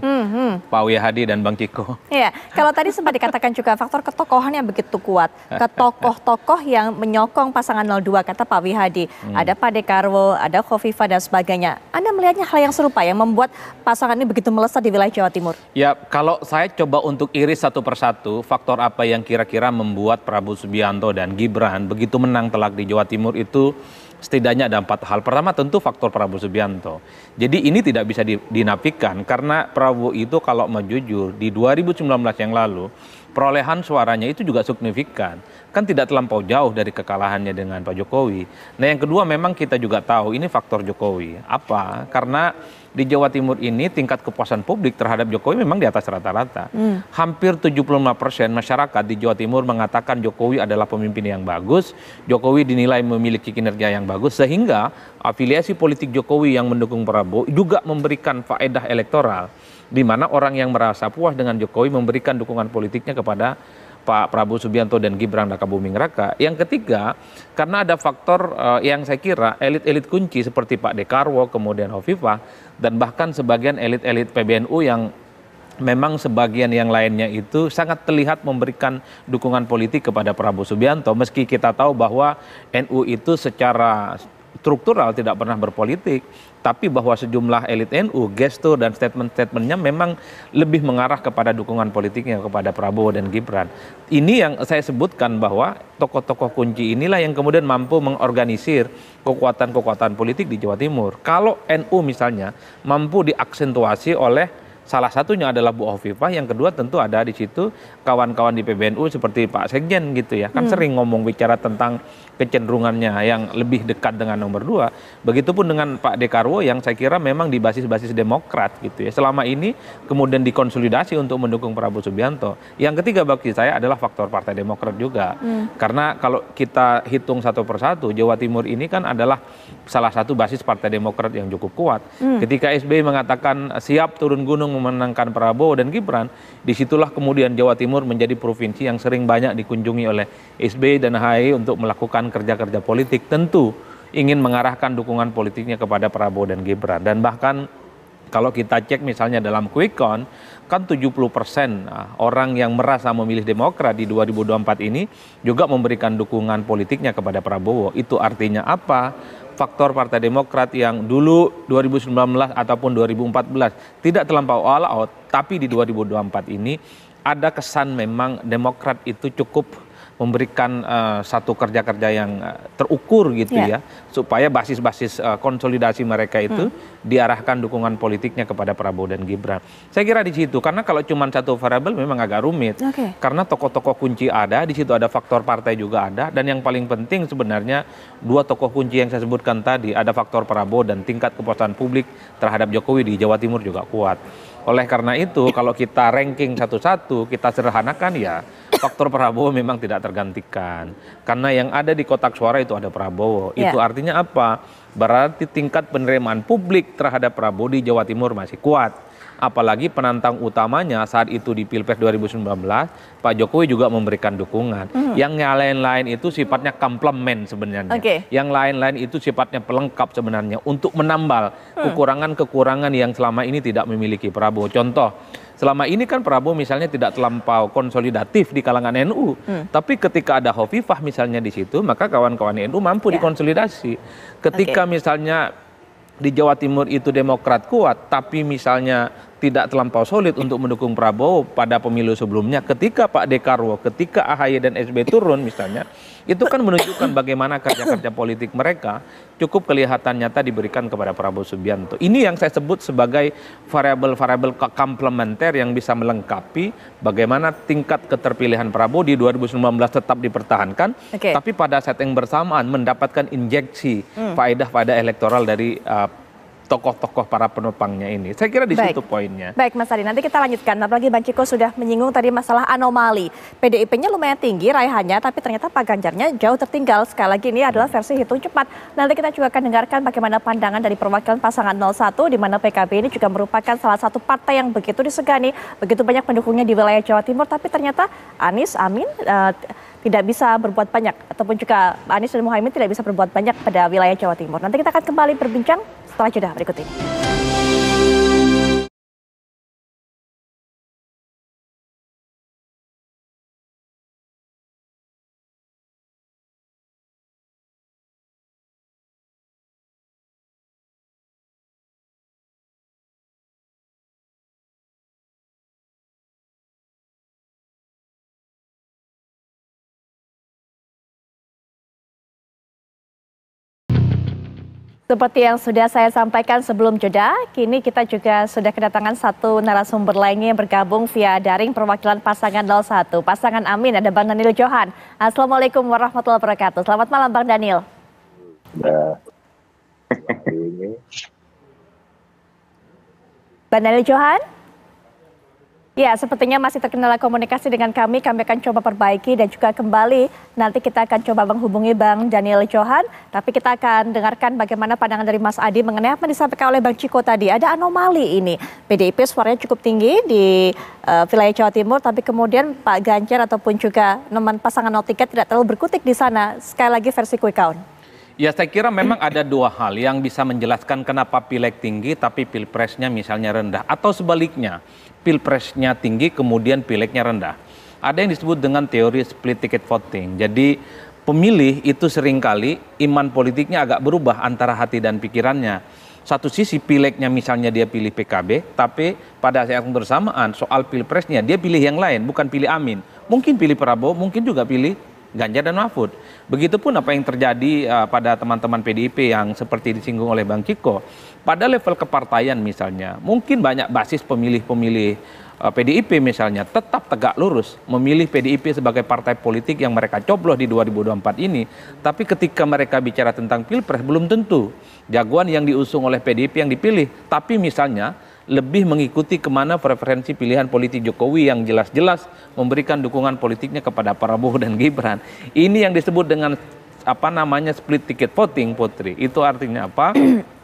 Pak Wihadi dan Bang Ciko. Iya, kalau tadi sempat dikatakan juga faktor ketokohan yang begitu kuat, ke tokoh-tokoh yang menyokong pasangan 02, kata Pak Wihadi. Ada Pak Dekarwo, ada Khofifah dan sebagainya. Anda melihatnya hal yang serupa yang membuat pasangan ini begitu melesat di wilayah Jawa Timur? Ya, kalau saya coba untuk iris satu persatu, faktor apa yang kira-kira membuat Prabowo Subianto dan Gibran begitu menang telak di Jawa Timur itu setidaknya ada 4 hal. Pertama tentu faktor Prabowo Subianto. Jadi ini tidak bisa dinafikan karena Prabowo itu kalau mau jujur di 2019 yang lalu perolehan suaranya itu juga signifikan. Kan tidak terlampau jauh dari kekalahannya dengan Pak Jokowi. Nah yang kedua memang kita juga tahu ini faktor Jokowi. Apa? Karena di Jawa Timur ini tingkat kepuasan publik terhadap Jokowi memang di atas rata-rata. Hampir 75% masyarakat di Jawa Timur mengatakan Jokowi adalah pemimpin yang bagus. Jokowi dinilai memiliki kinerja yang bagus sehingga afiliasi politik Jokowi yang mendukung Prabowo juga memberikan faedah elektoral, di mana orang yang merasa puas dengan Jokowi memberikan dukungan politiknya kepada Pak Prabowo Subianto dan Gibran Rakabuming Raka. Yang ketiga, karena ada faktor yang saya kira elit-elit kunci seperti Pak Dekarwo, kemudian Khofifah, dan bahkan sebagian elit-elit PBNU yang memang sebagian yang lainnya itu sangat terlihat memberikan dukungan politik kepada Prabowo Subianto. Meski kita tahu bahwa NU itu secara struktural tidak pernah berpolitik, tapi bahwa sejumlah elit NU, gestur dan statement-statementnya memang lebih mengarah kepada dukungan politiknya kepada Prabowo dan Gibran. Ini yang saya sebutkan bahwa tokoh-tokoh kunci inilah yang kemudian mampu mengorganisir kekuatan-kekuatan politik di Jawa Timur. Kalau NU misalnya mampu diaksentuasi oleh salah satunya adalah Bu Khofifah, yang kedua tentu ada di situ kawan-kawan di PBNU seperti Pak Sekjen gitu ya. Kan sering ngomong bicara tentang kecenderungannya yang lebih dekat dengan nomor 2. Begitupun dengan Pak Dekarwo yang saya kira memang di basis-basis Demokrat gitu ya. Selama ini kemudian dikonsolidasi untuk mendukung Prabowo Subianto. Yang ketiga bagi saya adalah faktor Partai Demokrat juga. Karena kalau kita hitung satu persatu, Jawa Timur ini kan adalah salah satu basis Partai Demokrat yang cukup kuat. Ketika SBY mengatakan siap turun gunung memenangkan Prabowo dan Gibran, disitulah kemudian Jawa Timur menjadi provinsi yang sering banyak dikunjungi oleh SBY dan AHY untuk melakukan kerja-kerja politik, tentu ingin mengarahkan dukungan politiknya kepada Prabowo dan Gibran. Dan bahkan kalau kita cek misalnya dalam quick count, kan 70% orang yang merasa memilih Demokrat di 2024 ini juga memberikan dukungan politiknya kepada Prabowo. Itu artinya apa? Faktor Partai Demokrat yang dulu 2019 ataupun 2014 tidak terlampau all out, tapi di 2024 ini ada kesan memang Demokrat itu cukup memberikan satu kerja-kerja yang terukur gitu ya, supaya basis-basis konsolidasi mereka itu diarahkan dukungan politiknya kepada Prabowo dan Gibran. Saya kira di situ, karena kalau cuma satu variabel memang agak rumit, karena tokoh-tokoh kunci ada, di situ ada faktor partai juga ada, dan yang paling penting sebenarnya dua tokoh kunci yang saya sebutkan tadi, ada faktor Prabowo dan tingkat kepuasan publik terhadap Jokowi di Jawa Timur juga kuat. Oleh karena itu, kalau kita ranking satu-satu, kita sederhanakan ya, faktor Prabowo memang tidak tergantikan. Karena yang ada di kotak suara itu ada Prabowo. Itu artinya apa? Berarti tingkat penerimaan publik terhadap Prabowo di Jawa Timur masih kuat. Apalagi penantang utamanya saat itu di Pilpres 2019, Pak Jokowi juga memberikan dukungan. Yang lain-lain itu sifatnya komplement sebenarnya. Yang lain-lain itu sifatnya pelengkap sebenarnya untuk menambal kekurangan-kekurangan yang selama ini tidak memiliki Prabowo. Contoh, selama ini kan Prabowo misalnya tidak terlampau konsolidatif di kalangan NU. Tapi ketika ada Hovifah misalnya di situ, maka kawan-kawan NU mampu dikonsolidasi. Ketika misalnya di Jawa Timur itu Demokrat kuat, tapi misalnya tidak terlampau solid untuk mendukung Prabowo pada pemilu sebelumnya, ketika Pak Dekarwo, ketika AHY dan SB turun misalnya, itu kan menunjukkan bagaimana kerja-kerja politik mereka cukup kelihatan nyata diberikan kepada Prabowo Subianto. Ini yang saya sebut sebagai variabel-variabel komplementer yang bisa melengkapi bagaimana tingkat keterpilihan Prabowo di 2019 tetap dipertahankan, tapi pada saat yang bersamaan mendapatkan injeksi faedah-faedah elektoral dari tokoh-tokoh para penopangnya ini. Saya kira di situ poinnya. Baik Mas Adi, nanti kita lanjutkan. Apalagi Bang Ciko sudah menyinggung tadi masalah anomali. PDIP-nya lumayan tinggi raihannya, tapi ternyata Pak Ganjarnya jauh tertinggal. Sekali lagi ini adalah versi hitung cepat. Nanti kita juga akan dengarkan bagaimana pandangan dari perwakilan pasangan 01, di mana PKB ini juga merupakan salah satu partai yang begitu disegani, begitu banyak pendukungnya di wilayah Jawa Timur, tapi ternyata Anies, Amin, tidak bisa berbuat banyak, ataupun juga Anies dan Muhaimin tidak bisa berbuat banyak pada wilayah Jawa Timur. Nanti kita akan kembali berbincang setelah jeda berikut ini. Seperti yang sudah saya sampaikan sebelum jeda, kini kita juga sudah kedatangan satu narasumber lainnya yang bergabung via daring perwakilan pasangan 01. Pasangan Amin, ada Bang Daniel Johan. Assalamualaikum warahmatullahi wabarakatuh. Selamat malam Bang Daniel. Bang Daniel Johan? Ya, sepertinya masih terkendala komunikasi dengan kami. Kami akan coba perbaiki dan juga kembali. Nanti kita akan coba menghubungi Bang Daniel Johan. Tapi kita akan dengarkan bagaimana pandangan dari Mas Adi mengenai apa yang disampaikan oleh Bang Ciko tadi. Ada anomali ini. PDIP suaranya cukup tinggi di wilayah Jawa Timur. Tapi kemudian Pak Ganjar ataupun juga teman pasangan 03 tidak terlalu berkutik di sana. Sekali lagi versi quick count. Ya, saya kira memang ada dua hal yang bisa menjelaskan kenapa pileg tinggi tapi pilpresnya misalnya rendah. Atau sebaliknya, pilpresnya tinggi kemudian pilegnya rendah. Ada yang disebut dengan teori split ticket voting. Jadi pemilih itu seringkali iman politiknya agak berubah antara hati dan pikirannya. Satu sisi pilegnya misalnya dia pilih PKB, tapi pada saat yang bersamaan soal pilpresnya dia pilih yang lain, bukan pilih Amin. Mungkin pilih Prabowo, mungkin juga pilih Ganjar dan Mahfud. Begitupun apa yang terjadi pada teman-teman PDIP yang seperti disinggung oleh Bang Ciko. Pada level kepartaian misalnya, mungkin banyak basis pemilih-pemilih PDIP misalnya tetap tegak lurus memilih PDIP sebagai partai politik yang mereka coblos di 2024 ini. Tapi ketika mereka bicara tentang pilpres, belum tentu jagoan yang diusung oleh PDIP yang dipilih. Tapi misalnya lebih mengikuti kemana preferensi pilihan politik Jokowi yang jelas-jelas memberikan dukungan politiknya kepada Prabowo dan Gibran. Ini yang disebut dengan apa namanya split ticket voting, Putri. Itu artinya apa?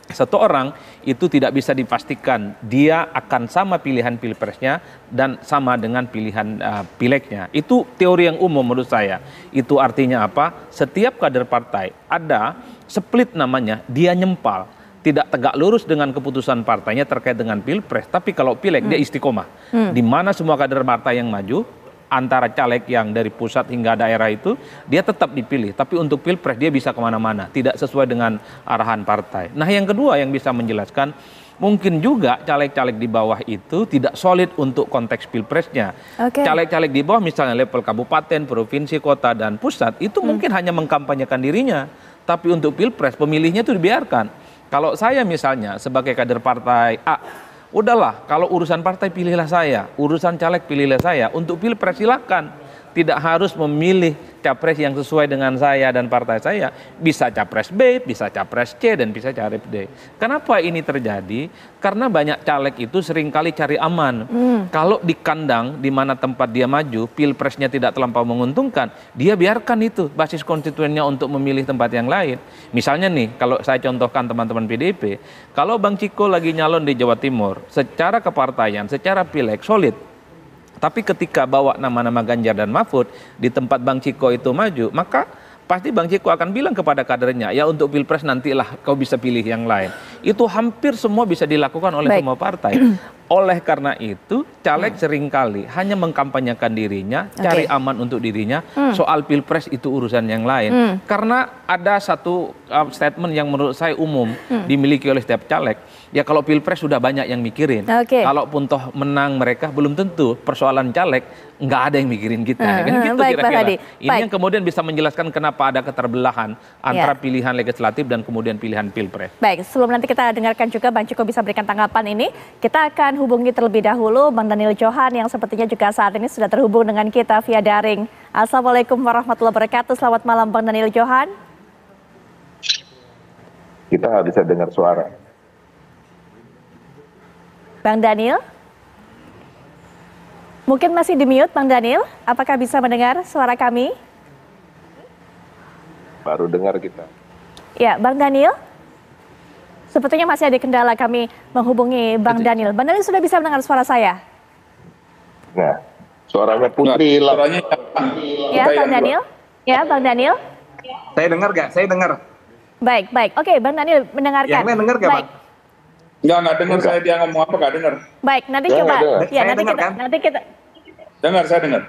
Satu orang itu tidak bisa dipastikan dia akan sama pilihan pilpresnya dan sama dengan pilihan pilegnya. Itu teori yang umum menurut saya. Itu artinya apa? Setiap kader partai ada split namanya, dia nyempal. Tidak tegak lurus dengan keputusan partainya terkait dengan pilpres, tapi kalau pileg dia istiqomah. Di mana semua kader partai yang maju, antara caleg yang dari pusat hingga daerah itu, dia tetap dipilih. Tapi untuk pilpres dia bisa kemana-mana, tidak sesuai dengan arahan partai. Nah yang kedua yang bisa menjelaskan, mungkin juga caleg-caleg di bawah itu tidak solid untuk konteks pilpresnya. Caleg-caleg di bawah misalnya level kabupaten, provinsi, kota, dan pusat itu mungkin hanya mengkampanyekan dirinya. Tapi untuk pilpres pemilihnya itu dibiarkan. Kalau saya misalnya sebagai kader partai A, udahlah kalau urusan partai pilihlah saya, urusan caleg pilihlah saya, untuk pilpres silakan. Tidak harus memilih capres yang sesuai dengan saya dan partai saya. Bisa capres B, bisa capres C, dan bisa capres D. Kenapa ini terjadi? Karena banyak caleg itu seringkali cari aman. Kalau di kandang, di mana tempat dia maju, pilpresnya tidak terlampau menguntungkan, dia biarkan itu basis konstituennya untuk memilih tempat yang lain. Misalnya nih, kalau saya contohkan teman-teman PDIP, kalau Bang Ciko lagi nyalon di Jawa Timur, secara kepartaian, secara pileg solid, tapi ketika bawa nama-nama Ganjar dan Mahfud di tempat Bang Ciko itu maju, maka pasti Bang Ciko akan bilang kepada kadernya, ya untuk pilpres nantilah kau bisa pilih yang lain. Itu hampir semua bisa dilakukan oleh semua partai. Oleh karena itu, caleg seringkali hanya mengkampanyekan dirinya, cari aman untuk dirinya, soal pilpres itu urusan yang lain. Karena ada satu statement yang menurut saya umum dimiliki oleh setiap caleg, ya kalau pilpres sudah banyak yang mikirin. Kalaupun toh menang mereka, belum tentu persoalan caleg nggak ada yang mikirin kita. Kan gitu kira-kira. Ini yang kemudian bisa menjelaskan kenapa ada keterbelahan antara pilihan legislatif dan kemudian pilihan pilpres. Baik, sebelum nanti kita dengarkan juga Bang Ciko bisa berikan tanggapan ini, kita akan hubungi terlebih dahulu Bang Daniel Johan yang sepertinya juga saat ini sudah terhubung dengan kita via daring. Assalamualaikum warahmatullahi wabarakatuh. Selamat malam Bang Daniel Johan. Kita nggak bisa dengar suara. Bang Daniel? Mungkin masih di mute Bang Daniel. Apakah bisa mendengar suara kami? Baru dengar kita. Ya, Bang Daniel? Sepertinya masih ada kendala kami menghubungi Bang Daniel. Bang Daniel sudah bisa mendengar suara saya? Nah, suaranya Putri hilang. Ya, Bang Daniel? Ya, Bang Daniel? Saya dengar gak? Saya dengar. Baik, baik. Oke, Bang Daniel mendengarkan. Yang lain dengar gak, Bang? Nggak dengar saya dia ngomong apa, nggak dengar. Baik, nanti coba. Ya, nanti kita. Dengar, saya dengar.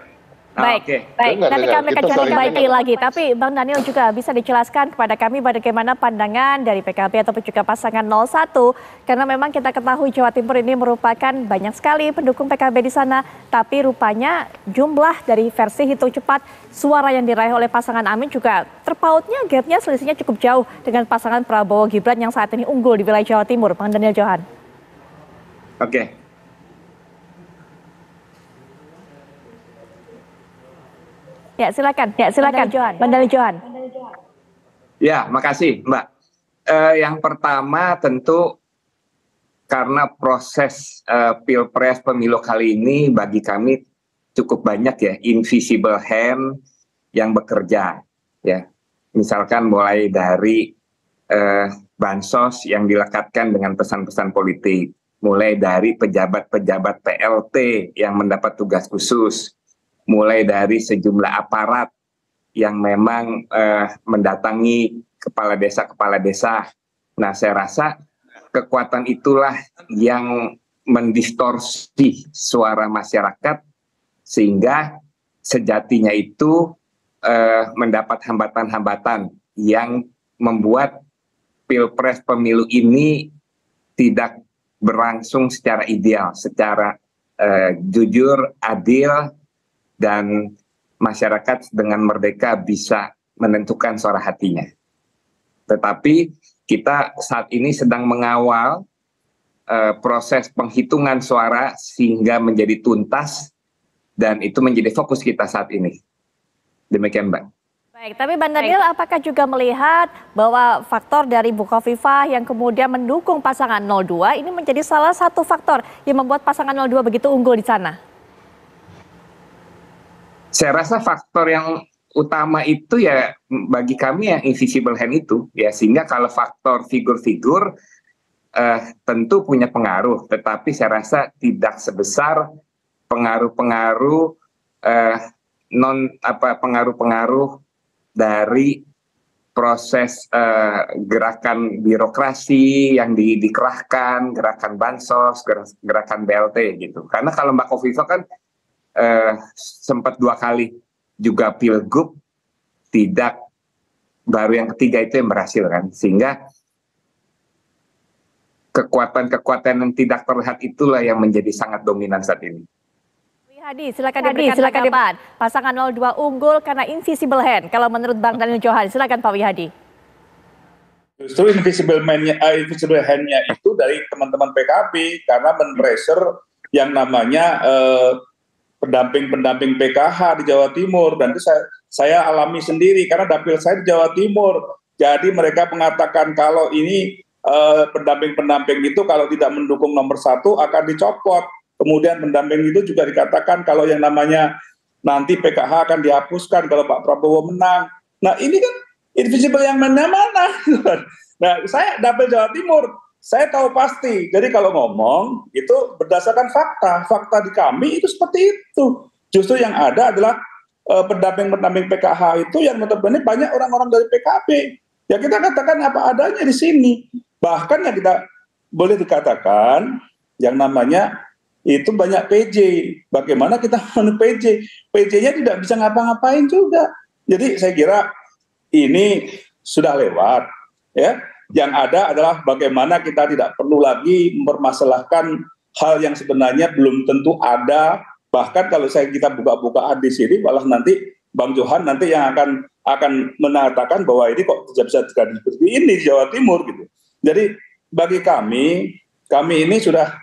Baik, baik. Nanti kami akan cari perbaiki lagi. Tapi Bang Daniel juga bisa dijelaskan kepada kami bagaimana pandangan dari PKB ataupun juga pasangan 01. Karena memang kita ketahui Jawa Timur ini merupakan banyak sekali pendukung PKB di sana. Tapi rupanya jumlah dari versi hitung cepat suara yang diraih oleh pasangan Amin juga terpautnya gapnya selisihnya cukup jauh dengan pasangan Prabowo Gibran yang saat ini unggul di wilayah Jawa Timur. Bang Daniel Johan. Oke. Ya, silakan. Bang Daniel Johan. Ya, makasih, Mbak. Yang pertama tentu karena proses pilpres pemilu kali ini bagi kami cukup banyak ya invisible hand yang bekerja, ya. Misalkan mulai dari bansos yang dilekatkan dengan pesan-pesan politik, mulai dari pejabat-pejabat PLT yang mendapat tugas khusus, mulai dari sejumlah aparat yang memang mendatangi kepala desa. Nah, saya rasa kekuatan itulah yang mendistorsi suara masyarakat sehingga sejatinya itu mendapat hambatan-hambatan yang membuat pilpres pemilu ini tidak berlangsung secara ideal, secara jujur, adil, dan masyarakat dengan merdeka bisa menentukan suara hatinya. Tetapi kita saat ini sedang mengawal proses penghitungan suara sehingga menjadi tuntas dan itu menjadi fokus kita saat ini. Demikian, Mbak. Baik, tapi Bang Daniel apakah juga melihat bahwa faktor dari Bukovifa yang kemudian mendukung pasangan 02 ini menjadi salah satu faktor yang membuat pasangan 02 begitu unggul di sana? Saya rasa faktor yang utama itu ya bagi kami yang invisible hand itu ya, sehingga kalau faktor figur-figur tentu punya pengaruh, tetapi saya rasa tidak sebesar pengaruh-pengaruh pengaruh-pengaruh dari proses gerakan birokrasi yang dikerahkan, gerakan bansos, gerakan BLT gitu. Karena kalau Mbak Kofifa kan sempat 2 kali juga pilgub, tidak, baru yang ketiga itu yang berhasil kan, sehingga kekuatan-kekuatan yang tidak terlihat itulah yang menjadi sangat dominan saat ini. Hadi, silakan tanggapan. Pasangan 02 unggul karena invisible hand. Kalau menurut Bang Daniel Johan, silakan Pak Wihadi. Justru invisible hand-nya itu dari teman-teman PKB karena men-pressure yang namanya pendamping PKH di Jawa Timur, dan itu saya alami sendiri karena dapil saya di Jawa Timur. Jadi mereka mengatakan kalau ini pendamping itu kalau tidak mendukung nomor 1 akan dicopot. Kemudian pendamping itu juga dikatakan kalau yang namanya nanti PKH akan dihapuskan kalau Pak Prabowo menang. Nah ini kan invisible yang mana? Nah saya dapil Jawa Timur, saya tahu pasti. Jadi kalau ngomong itu berdasarkan fakta di kami itu seperti itu. Justru yang ada adalah pendamping PKH itu yang notabene banyak orang-orang dari PKB. Ya kita katakan apa adanya di sini. Bahkan yang kita boleh dikatakan yang namanya itu banyak PJ. Bagaimana kita menu PJ? PJ-nya tidak bisa ngapa-ngapain juga. Jadi saya kira ini sudah lewat, ya. Yang ada adalah bagaimana kita tidak perlu lagi mempermasalahkan hal yang sebenarnya belum tentu ada. Bahkan kalau kita buka-bukaan di sini, malah nanti Bang Johan nanti yang akan mengatakan bahwa ini kok tidak bisa terjadi seperti ini di Jawa Timur gitu. Jadi bagi kami ini sudah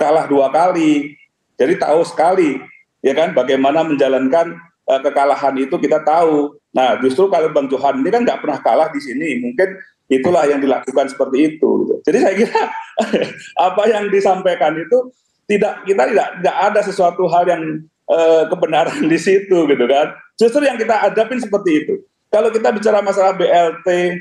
kalah 2 kali, jadi tahu sekali, ya kan, bagaimana menjalankan kekalahan itu kita tahu. Nah, justru kalau Bang Johan ini kan nggak pernah kalah di sini, mungkin itulah yang dilakukan seperti itu. Gitu. Jadi saya kira apa yang disampaikan itu kita tidak ada sesuatu hal yang kebenaran di situ, gitu kan. Justru yang kita hadapin seperti itu. Kalau kita bicara masalah BLT,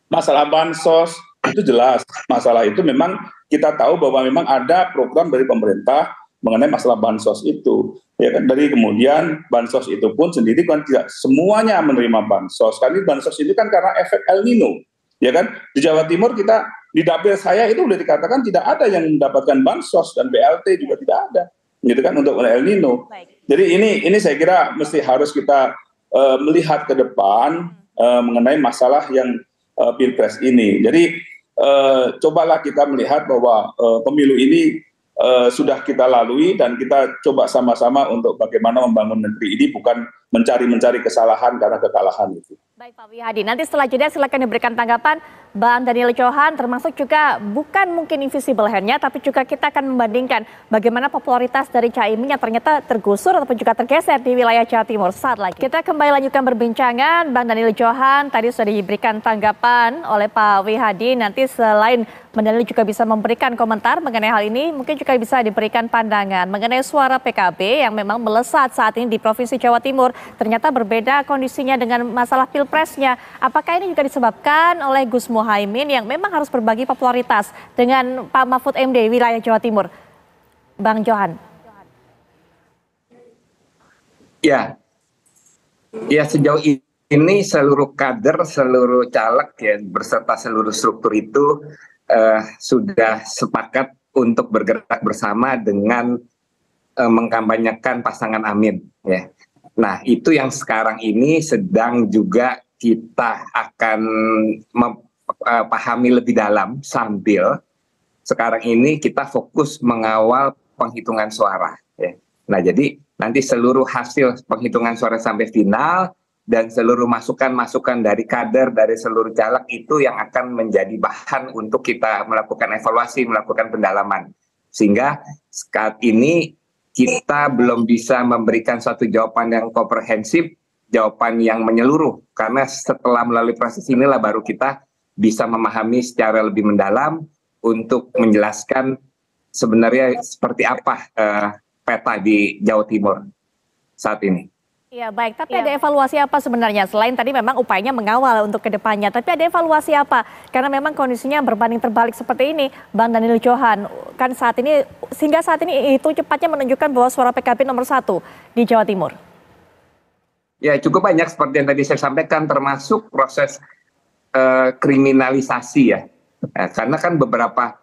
masalah bansos, itu jelas masalah itu memang kita tahu bahwa memang ada program dari pemerintah mengenai masalah bansos itu, ya kan. Dari kemudian bansos itu pun sendiri kan tidak semuanya menerima bansos. Karena bansos ini kan karena efek El Nino, ya kan. Di Jawa Timur kita di dapil saya itu boleh dikatakan tidak ada yang mendapatkan bansos dan BLT juga tidak ada, gitu kan, untuk El Nino. Jadi ini saya kira mesti harus kita melihat ke depan mengenai masalah yang Pilpres ini. Jadi cobalah kita melihat bahwa pemilu ini sudah kita lalui dan kita coba sama-sama untuk bagaimana membangun negeri ini, bukan mencari kesalahan karena kekalahan itu. Baik Pak Wihadi, nanti setelah jeda silakan diberikan tanggapan Bang Daniel Johan, termasuk juga bukan mungkin invisible hand-nya, tapi juga kita akan membandingkan bagaimana popularitas dari Caimin yang ternyata tergusur ataupun juga tergeser di wilayah Jawa Timur. Saat lagi kita kembali lanjutkan perbincangan. Bang Daniel Johan tadi sudah diberikan tanggapan oleh Pak Wihadi, nanti selain Bang Daniel juga bisa memberikan komentar mengenai hal ini, mungkin juga bisa diberikan pandangan mengenai suara PKB yang memang melesat saat ini di Provinsi Jawa Timur. Ternyata berbeda kondisinya dengan masalah pilpresnya. Apakah ini juga disebabkan oleh Gus Muhaimin yang memang harus berbagi popularitas dengan Pak Mahfud MD wilayah Jawa Timur? Bang Johan. Ya sejauh ini seluruh kader, seluruh caleg ya berserta seluruh struktur itu sudah sepakat untuk bergerak bersama dengan mengkampanyekan pasangan Amin, ya. Nah, itu yang sekarang ini sedang juga kita akan pahami lebih dalam sambil sekarang ini kita fokus mengawal penghitungan suara, ya. Nah, jadi nanti seluruh hasil penghitungan suara sampai final dan seluruh masukan-masukan dari kader, dari seluruh caleg itu yang akan menjadi bahan untuk kita melakukan evaluasi, melakukan pendalaman. Sehingga saat ini kita belum bisa memberikan suatu jawaban yang komprehensif, jawaban yang menyeluruh. Karena setelah melalui proses inilah baru kita bisa memahami secara lebih mendalam untuk menjelaskan sebenarnya seperti apa peta di Jawa Timur saat ini. Ya baik, tapi ada evaluasi apa sebenarnya? Selain tadi memang upayanya mengawal untuk kedepannya, tapi ada evaluasi apa? Karena memang kondisinya berbanding terbalik seperti ini, Bang Daniel Johan. Kan saat ini, sehingga saat ini itu cepatnya menunjukkan bahwa suara PKB nomor 1 di Jawa Timur. Ya cukup banyak seperti yang tadi saya sampaikan, termasuk proses kriminalisasi ya. Karena kan beberapa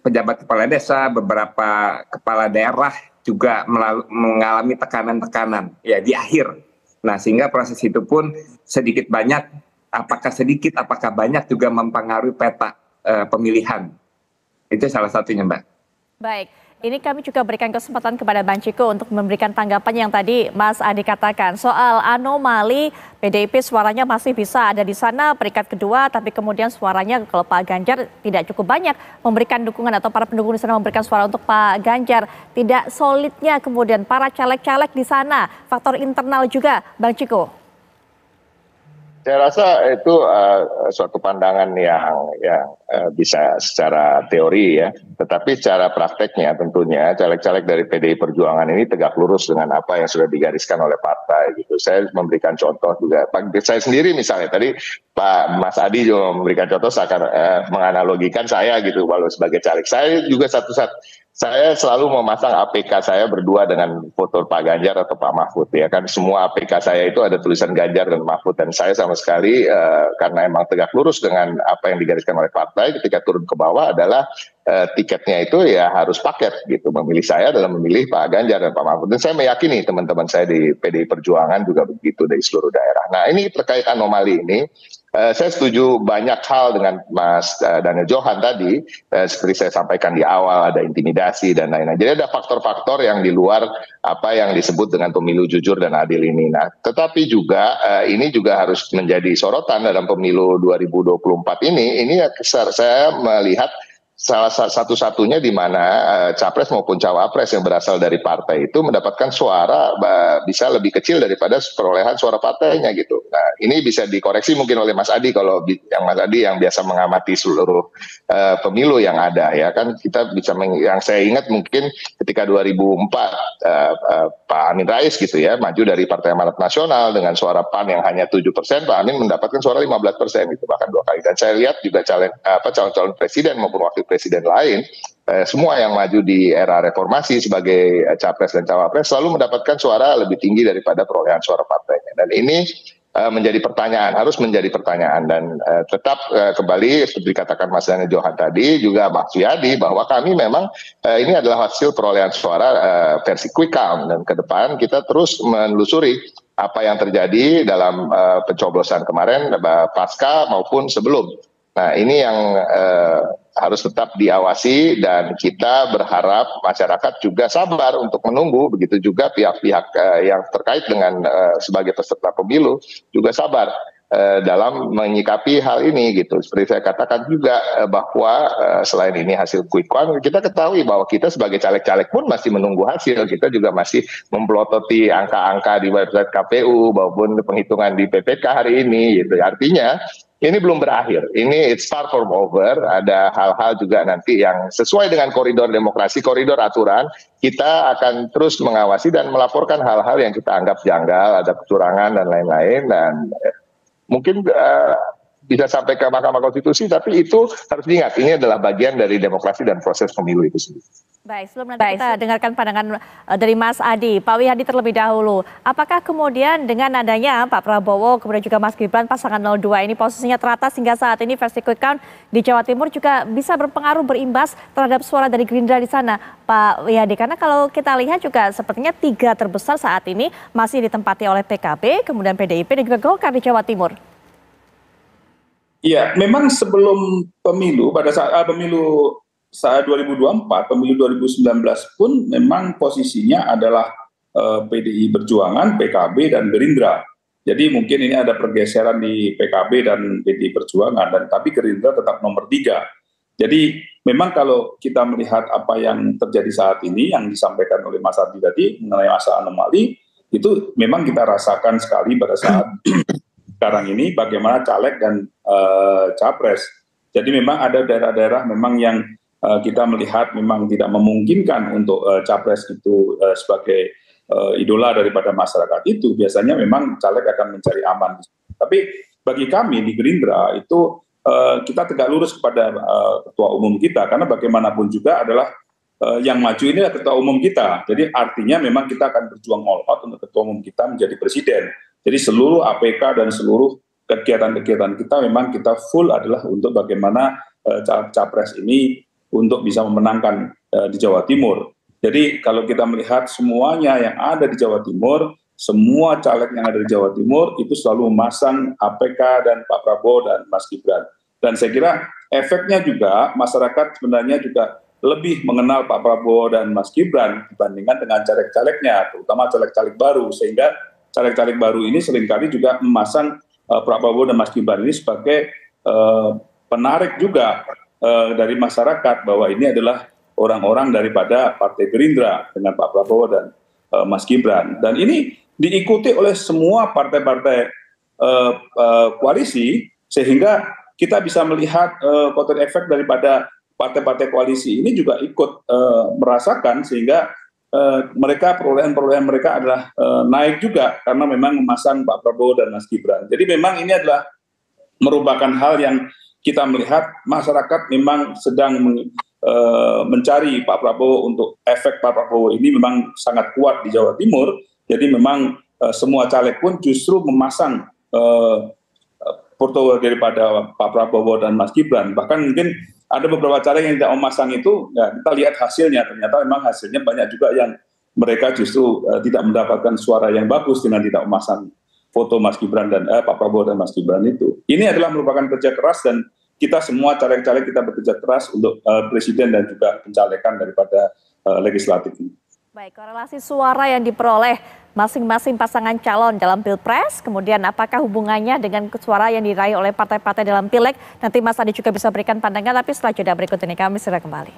pejabat kepala desa, beberapa kepala daerah juga mengalami tekanan-tekanan ya di akhir. Nah, sehingga proses itu pun sedikit banyak, apakah sedikit, apakah banyak juga mempengaruhi peta pemilihan. Itu salah satunya, Mbak. Baik, ini kami juga berikan kesempatan kepada Bang Ciko untuk memberikan tanggapan yang tadi Mas Adi katakan. Soal anomali, PDIP suaranya masih bisa ada di sana peringkat kedua, tapi kemudian suaranya kalau Pak Ganjar tidak cukup banyak memberikan dukungan atau para pendukung di sana memberikan suara untuk Pak Ganjar. Tidak solidnya kemudian para caleg-caleg di sana, faktor internal juga, Bang Ciko. Saya rasa itu suatu pandangan yang bisa secara teori ya, tetapi secara prakteknya tentunya caleg-caleg dari PDI Perjuangan ini tegak lurus dengan apa yang sudah digariskan oleh partai gitu. Saya memberikan contoh juga, saya sendiri misalnya tadi Pak Mas Adi juga memberikan contoh, seakan menganalogikan saya gitu, walau sebagai caleg saya juga saya selalu memasang APK saya berdua dengan foto Pak Ganjar atau Pak Mahfud ya kan, semua APK saya itu ada tulisan Ganjar dan Mahfud, dan saya sama sekali karena emang tegak lurus dengan apa yang digariskan oleh partai, ketika turun ke bawah adalah tiketnya itu ya harus paket gitu, memilih saya dalam memilih Pak Ganjar dan Pak Mahfud, dan saya meyakini teman-teman saya di PDI Perjuangan juga begitu dari seluruh daerah. Nah ini terkait anomali ini, saya setuju banyak hal dengan Mas Daniel Johan tadi, seperti saya sampaikan di awal ada intimidasi dan lain-lain. Jadi ada faktor-faktor yang di luar apa yang disebut dengan pemilu jujur dan adil ini. Nah, tetapi juga ini juga harus menjadi sorotan dalam pemilu 2024 ini saya melihat salah satu-satunya di mana capres maupun cawapres yang berasal dari partai itu mendapatkan suara bisa lebih kecil daripada perolehan suara partainya gitu. Nah ini bisa dikoreksi mungkin oleh Mas Adi, kalau Mas Adi yang biasa mengamati seluruh pemilu yang ada ya kan, kita bisa yang saya ingat mungkin ketika 2004 Pak Amin Rais gitu ya maju dari Partai Amanat Nasional dengan suara PAN yang hanya 7%, Pak Amin mendapatkan suara 15% gitu, bahkan 2 kali. Dan saya lihat juga calon-calon presiden maupun wakil presiden lain, semua yang maju di era reformasi sebagai capres dan cawapres selalu mendapatkan suara lebih tinggi daripada perolehan suara partainya. Dan ini menjadi pertanyaan, harus menjadi pertanyaan, dan tetap kembali seperti dikatakan Mas Daniel Johan tadi, juga Mas Yadi, bahwa kami memang ini adalah hasil perolehan suara versi quick count, dan ke depan kita terus menelusuri apa yang terjadi dalam pencoblosan kemarin pasca maupun sebelum. Nah ini yang harus tetap diawasi, dan kita berharap masyarakat juga sabar untuk menunggu, begitu juga pihak-pihak yang terkait dengan sebagai peserta pemilu juga sabar dalam menyikapi hal ini gitu. Seperti saya katakan juga bahwa selain ini hasil quick count, kita ketahui bahwa kita sebagai caleg-caleg pun masih menunggu hasil, kita juga masih mempelototi angka-angka di website KPU maupun penghitungan di PPK hari ini gitu. Artinya ini belum berakhir, ini it's far from over, ada hal-hal juga nanti yang sesuai dengan koridor demokrasi, koridor aturan, kita akan terus mengawasi dan melaporkan hal-hal yang kita anggap janggal, ada kecurangan dan lain-lain, dan mungkin bisa sampai ke Mahkamah Konstitusi, tapi itu harus diingat, ini adalah bagian dari demokrasi dan proses pemilu itu sendiri. Baik, sebelum nanti kita dengarkan pandangan dari Mas Adi, Pak Wihadi terlebih dahulu. Apakah kemudian dengan adanya Pak Prabowo, kemudian juga Mas Gibran, pasangan 02 ini posisinya teratas hingga saat ini versi quick count di Jawa Timur juga bisa berpengaruh, berimbas terhadap suara dari Gerindra di sana, Pak Wihadi? Karena kalau kita lihat juga sepertinya 3 terbesar saat ini masih ditempati oleh PKB, kemudian PDIP dan juga Golkar di Jawa Timur. Iya, memang sebelum pemilu, pada saat saat 2024, pemilu 2019 pun memang posisinya adalah PDI Perjuangan, PKB, dan Gerindra. Jadi mungkin ini ada pergeseran di PKB dan PDI Perjuangan, dan tapi Gerindra tetap nomor 3. Jadi memang kalau kita melihat apa yang terjadi saat ini, yang disampaikan oleh Mas Adi tadi mengenai masa anomali, itu memang kita rasakan sekali pada saat sekarang ini bagaimana caleg dan capres. Jadi memang ada daerah-daerah memang yang kita melihat memang tidak memungkinkan untuk capres itu sebagai idola daripada masyarakat itu, biasanya memang caleg akan mencari aman. Tapi bagi kami di Gerindra itu kita tegak lurus kepada ketua umum kita, karena bagaimanapun juga adalah yang maju ini adalah ketua umum kita. Jadi artinya memang kita akan berjuang all out untuk ketua umum kita menjadi presiden. Jadi seluruh APK dan seluruh kegiatan-kegiatan kita memang kita full adalah untuk bagaimana capres ini untuk bisa memenangkan di Jawa Timur. Jadi kalau kita melihat semuanya yang ada di Jawa Timur, semua caleg yang ada di Jawa Timur itu selalu memasang APK dan Pak Prabowo dan Mas Gibran. Dan saya kira efeknya juga masyarakat sebenarnya juga lebih mengenal Pak Prabowo dan Mas Gibran dibandingkan dengan caleg-calegnya, terutama caleg-caleg baru, sehingga caleg-caleg baru ini seringkali juga memasang Pak Prabowo dan Mas Gibran ini sebagai penarik juga dari masyarakat bahwa ini adalah orang-orang daripada Partai Gerindra dengan Pak Prabowo dan Mas Gibran. Dan ini diikuti oleh semua partai-partai koalisi, sehingga kita bisa melihat kotel efek daripada partai-partai koalisi ini juga ikut merasakan, sehingga mereka perolehan mereka adalah naik juga karena memang memasang Pak Prabowo dan Mas Gibran. Jadi memang ini adalah merupakan hal yang kita melihat masyarakat memang sedang mencari Pak Prabowo, untuk efek Pak Prabowo ini memang sangat kuat di Jawa Timur. Jadi memang semua caleg pun justru memasang foto daripada Pak Prabowo dan Mas Gibran. Bahkan mungkin ada beberapa caleg yang tidak memasang itu, ya kita lihat hasilnya, ternyata memang hasilnya banyak juga yang mereka justru tidak mendapatkan suara yang bagus dengan tidak memasang foto Mas Gibran dan Pak Prabowo dan Mas Gibran itu. Ini adalah merupakan kerja keras, dan kita semua caleg-caleg kita bekerja keras untuk presiden dan juga pencalekan daripada legislatif ini. Baik, korelasi suara yang diperoleh masing-masing pasangan calon dalam Pilpres, kemudian apakah hubungannya dengan suara yang diraih oleh partai-partai dalam Pileg? Nanti Mas Adi juga bisa berikan pandangan, tapi setelah jeda berikut ini kami segera kembali.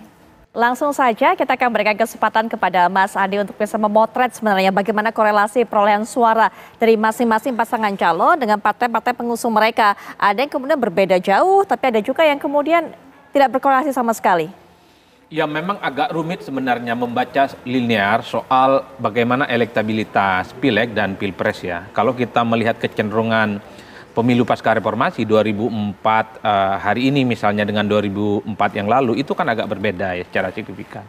Langsung saja kita akan berikan kesempatan kepada Mas Adi untuk bisa memotret sebenarnya bagaimana korelasi perolehan suara dari masing-masing pasangan calon dengan partai-partai pengusung mereka. Ada yang kemudian berbeda jauh, tapi ada juga yang kemudian tidak berkorelasi sama sekali. Ya, memang agak rumit sebenarnya membaca linear soal bagaimana elektabilitas Pileg dan Pilpres ya. Kalau kita melihat kecenderungan pemilu pasca reformasi 2004 hari ini misalnya dengan 2004 yang lalu, itu kan agak berbeda ya secara signifikan.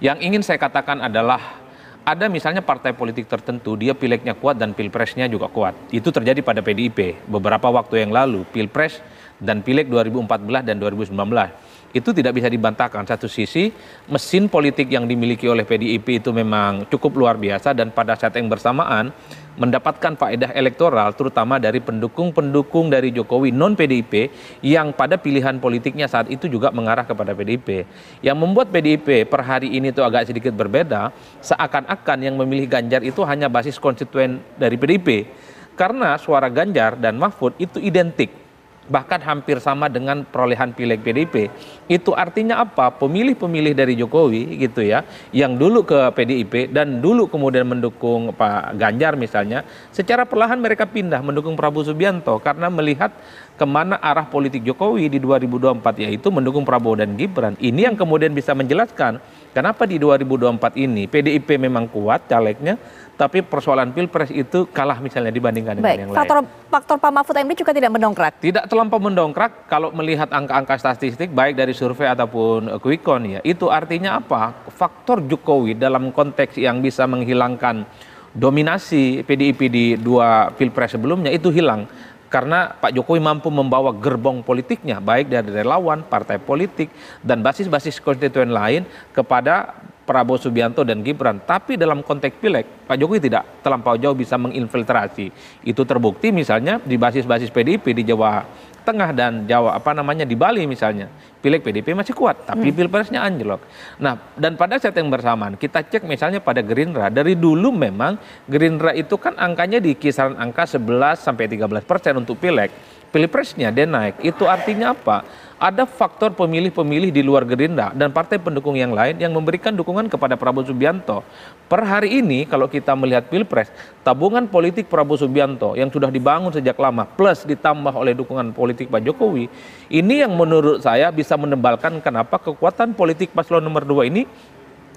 Yang ingin saya katakan adalah ada misalnya partai politik tertentu, dia Pilegnya kuat dan Pilpresnya juga kuat. Itu terjadi pada PDIP beberapa waktu yang lalu, Pilpres dan Pileg 2014 dan 2019. Itu tidak bisa dibantahkan. Satu sisi mesin politik yang dimiliki oleh PDIP itu memang cukup luar biasa, dan pada saat yang bersamaan mendapatkan faedah elektoral terutama dari pendukung-pendukung dari Jokowi non PDIP yang pada pilihan politiknya saat itu juga mengarah kepada PDIP. Yang membuat PDIP per hari ini itu agak sedikit berbeda, seakan-akan yang memilih Ganjar itu hanya basis konstituen dari PDIP. Karena suara Ganjar dan Mahfud itu identik, bahkan hampir sama dengan perolehan Pileg PDIP. Itu artinya apa? Pemilih-pemilih dari Jokowi gitu ya, yang dulu ke PDIP dan dulu kemudian mendukung Pak Ganjar misalnya, secara perlahan mereka pindah mendukung Prabowo Subianto karena melihat kemana arah politik Jokowi di 2024, yaitu mendukung Prabowo dan Gibran. Ini yang kemudian bisa menjelaskan kenapa di 2024 ini PDIP memang kuat calegnya, tapi persoalan Pilpres itu kalah misalnya dibandingkan dengan yang lain. Faktor Pak Mahfud MD juga tidak mendongkrak? Tidak terlampau mendongkrak kalau melihat angka-angka statistik baik dari survei ataupun quick count ya. Itu artinya apa? Faktor Jokowi dalam konteks yang bisa menghilangkan dominasi PDIP di 2 Pilpres sebelumnya itu hilang. Karena Pak Jokowi mampu membawa gerbong politiknya baik dari relawan, partai politik, dan basis-basis konstituen lain kepada Prabowo Subianto dan Gibran. Tapi dalam konteks Pileg, Pak Jokowi tidak terlampau jauh bisa menginfiltrasi. Itu terbukti misalnya di basis-basis PDIP di Jawa Tengah dan Jawa di Bali misalnya. Pileg PDIP masih kuat, tapi Pilpresnya anjlok. Nah, dan pada saat yang bersamaan kita cek misalnya pada Gerindra. Dari dulu memang Gerindra itu kan angkanya di kisaran angka 11-13% untuk Pileg. Pilpresnya dia naik. Itu artinya apa? Ada faktor pemilih-pemilih di luar Gerindra dan partai pendukung yang lain yang memberikan dukungan kepada Prabowo Subianto. Per hari ini kalau kita melihat Pilpres, tabungan politik Prabowo Subianto yang sudah dibangun sejak lama plus ditambah oleh dukungan politik Pak Jokowi, ini yang menurut saya bisa menebalkan kenapa kekuatan politik paslon nomor 2 ini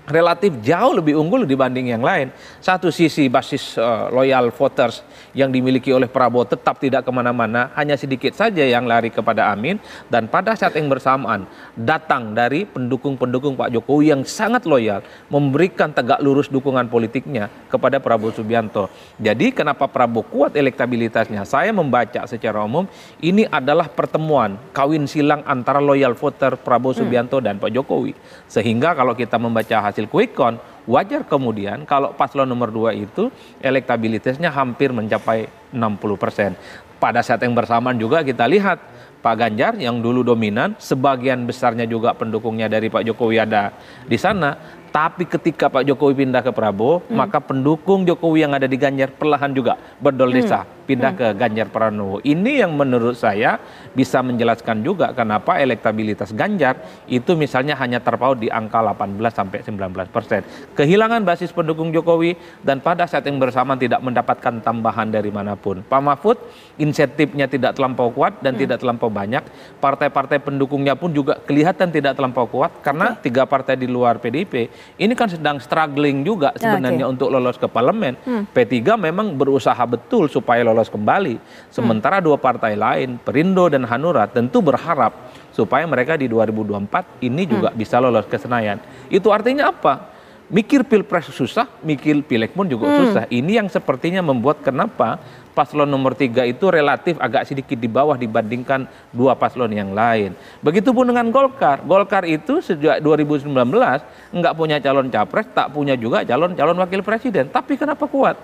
relatif jauh lebih unggul dibanding yang lain. Satu sisi basis loyal voters yang dimiliki oleh Prabowo tetap tidak kemana-mana, hanya sedikit saja yang lari kepada Amin, dan pada saat yang bersamaan datang dari pendukung-pendukung Pak Jokowi yang sangat loyal, memberikan tegak lurus dukungan politiknya kepada Prabowo Subianto. Jadi kenapa Prabowo kuat elektabilitasnya? Saya membaca secara umum ini adalah pertemuan kawin silang antara loyal voter Prabowo Subianto dan Pak Jokowi. Sehingga kalau kita membaca hasil quick count, wajar kemudian kalau paslon nomor 2 itu elektabilitasnya hampir mencapai 60%. Pada saat yang bersamaan juga kita lihat Pak Ganjar yang dulu dominan, sebagian besarnya juga pendukungnya dari Pak Jokowi ada di sana. Tapi ketika Pak Jokowi pindah ke Prabowo, maka pendukung Jokowi yang ada di Ganjar perlahan juga berdolesa pindah ke Ganjar Pranowo. Ini yang menurut saya bisa menjelaskan juga kenapa elektabilitas Ganjar itu misalnya hanya terpaut di angka 18-19%. Kehilangan basis pendukung Jokowi dan pada saat yang bersamaan tidak mendapatkan tambahan dari manapun. Pak Mahfud insentifnya tidak terlampau kuat dan tidak terlampau banyak. Partai-partai pendukungnya pun juga kelihatan tidak terlampau kuat karena 3 partai di luar PDIP ini kan sedang struggling juga sebenarnya untuk lolos ke parlemen. P3 memang berusaha betul supaya lolos kembali. Sementara 2 partai lain, Perindo dan Hanura, tentu berharap supaya mereka di 2024 ini juga bisa lolos ke Senayan. Itu artinya apa? Mikir pilpres susah, mikir pileg pun juga susah. Ini yang sepertinya membuat kenapa paslon nomor 3 itu relatif agak sedikit di bawah dibandingkan 2 paslon yang lain. Begitupun dengan Golkar. Golkar itu sejak 2019 nggak punya calon capres, tak punya juga calon wakil presiden. Tapi kenapa kuat?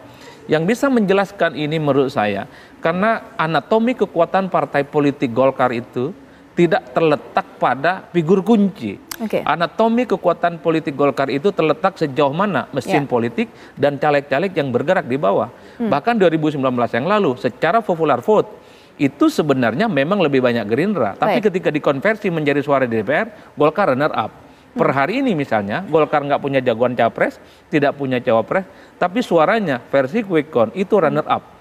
Yang bisa menjelaskan ini menurut saya, karena anatomi kekuatan partai politik Golkar itu tidak terletak pada figur kunci. Anatomi kekuatan politik Golkar itu terletak sejauh mana mesin politik dan caleg-caleg yang bergerak di bawah. Bahkan 2019 yang lalu secara popular vote itu sebenarnya memang lebih banyak Gerindra. Tapi ketika dikonversi menjadi suara di DPR, Golkar runner up. Per hari ini misalnya Golkar nggak punya jagoan capres, tidak punya cawapres, tapi suaranya versi quick count itu runner up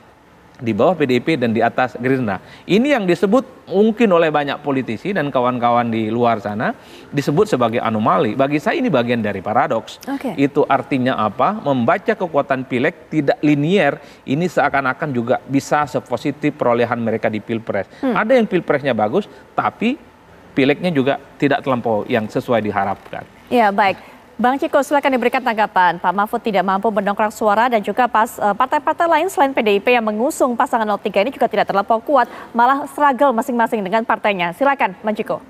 di bawah PDIP dan di atas Gerindra. Ini yang disebut mungkin oleh banyak politisi dan kawan-kawan di luar sana disebut sebagai anomali. Bagi saya ini bagian dari paradoks. Itu artinya apa? Membaca kekuatan pileg tidak linier, ini seakan-akan juga bisa sepositif perolehan mereka di pilpres. Ada yang pilpresnya bagus, tapi pilegnya juga tidak terlampau yang sesuai diharapkan. Ya, baik. Bang Ciko, silakan diberikan tanggapan. Pak Mahfud tidak mampu mendongkrak suara dan juga partai-partai lain selain PDIP yang mengusung pasangan 03 ini juga tidak terlampau kuat, malah struggle masing-masing dengan partainya. Silakan, Bang Ciko.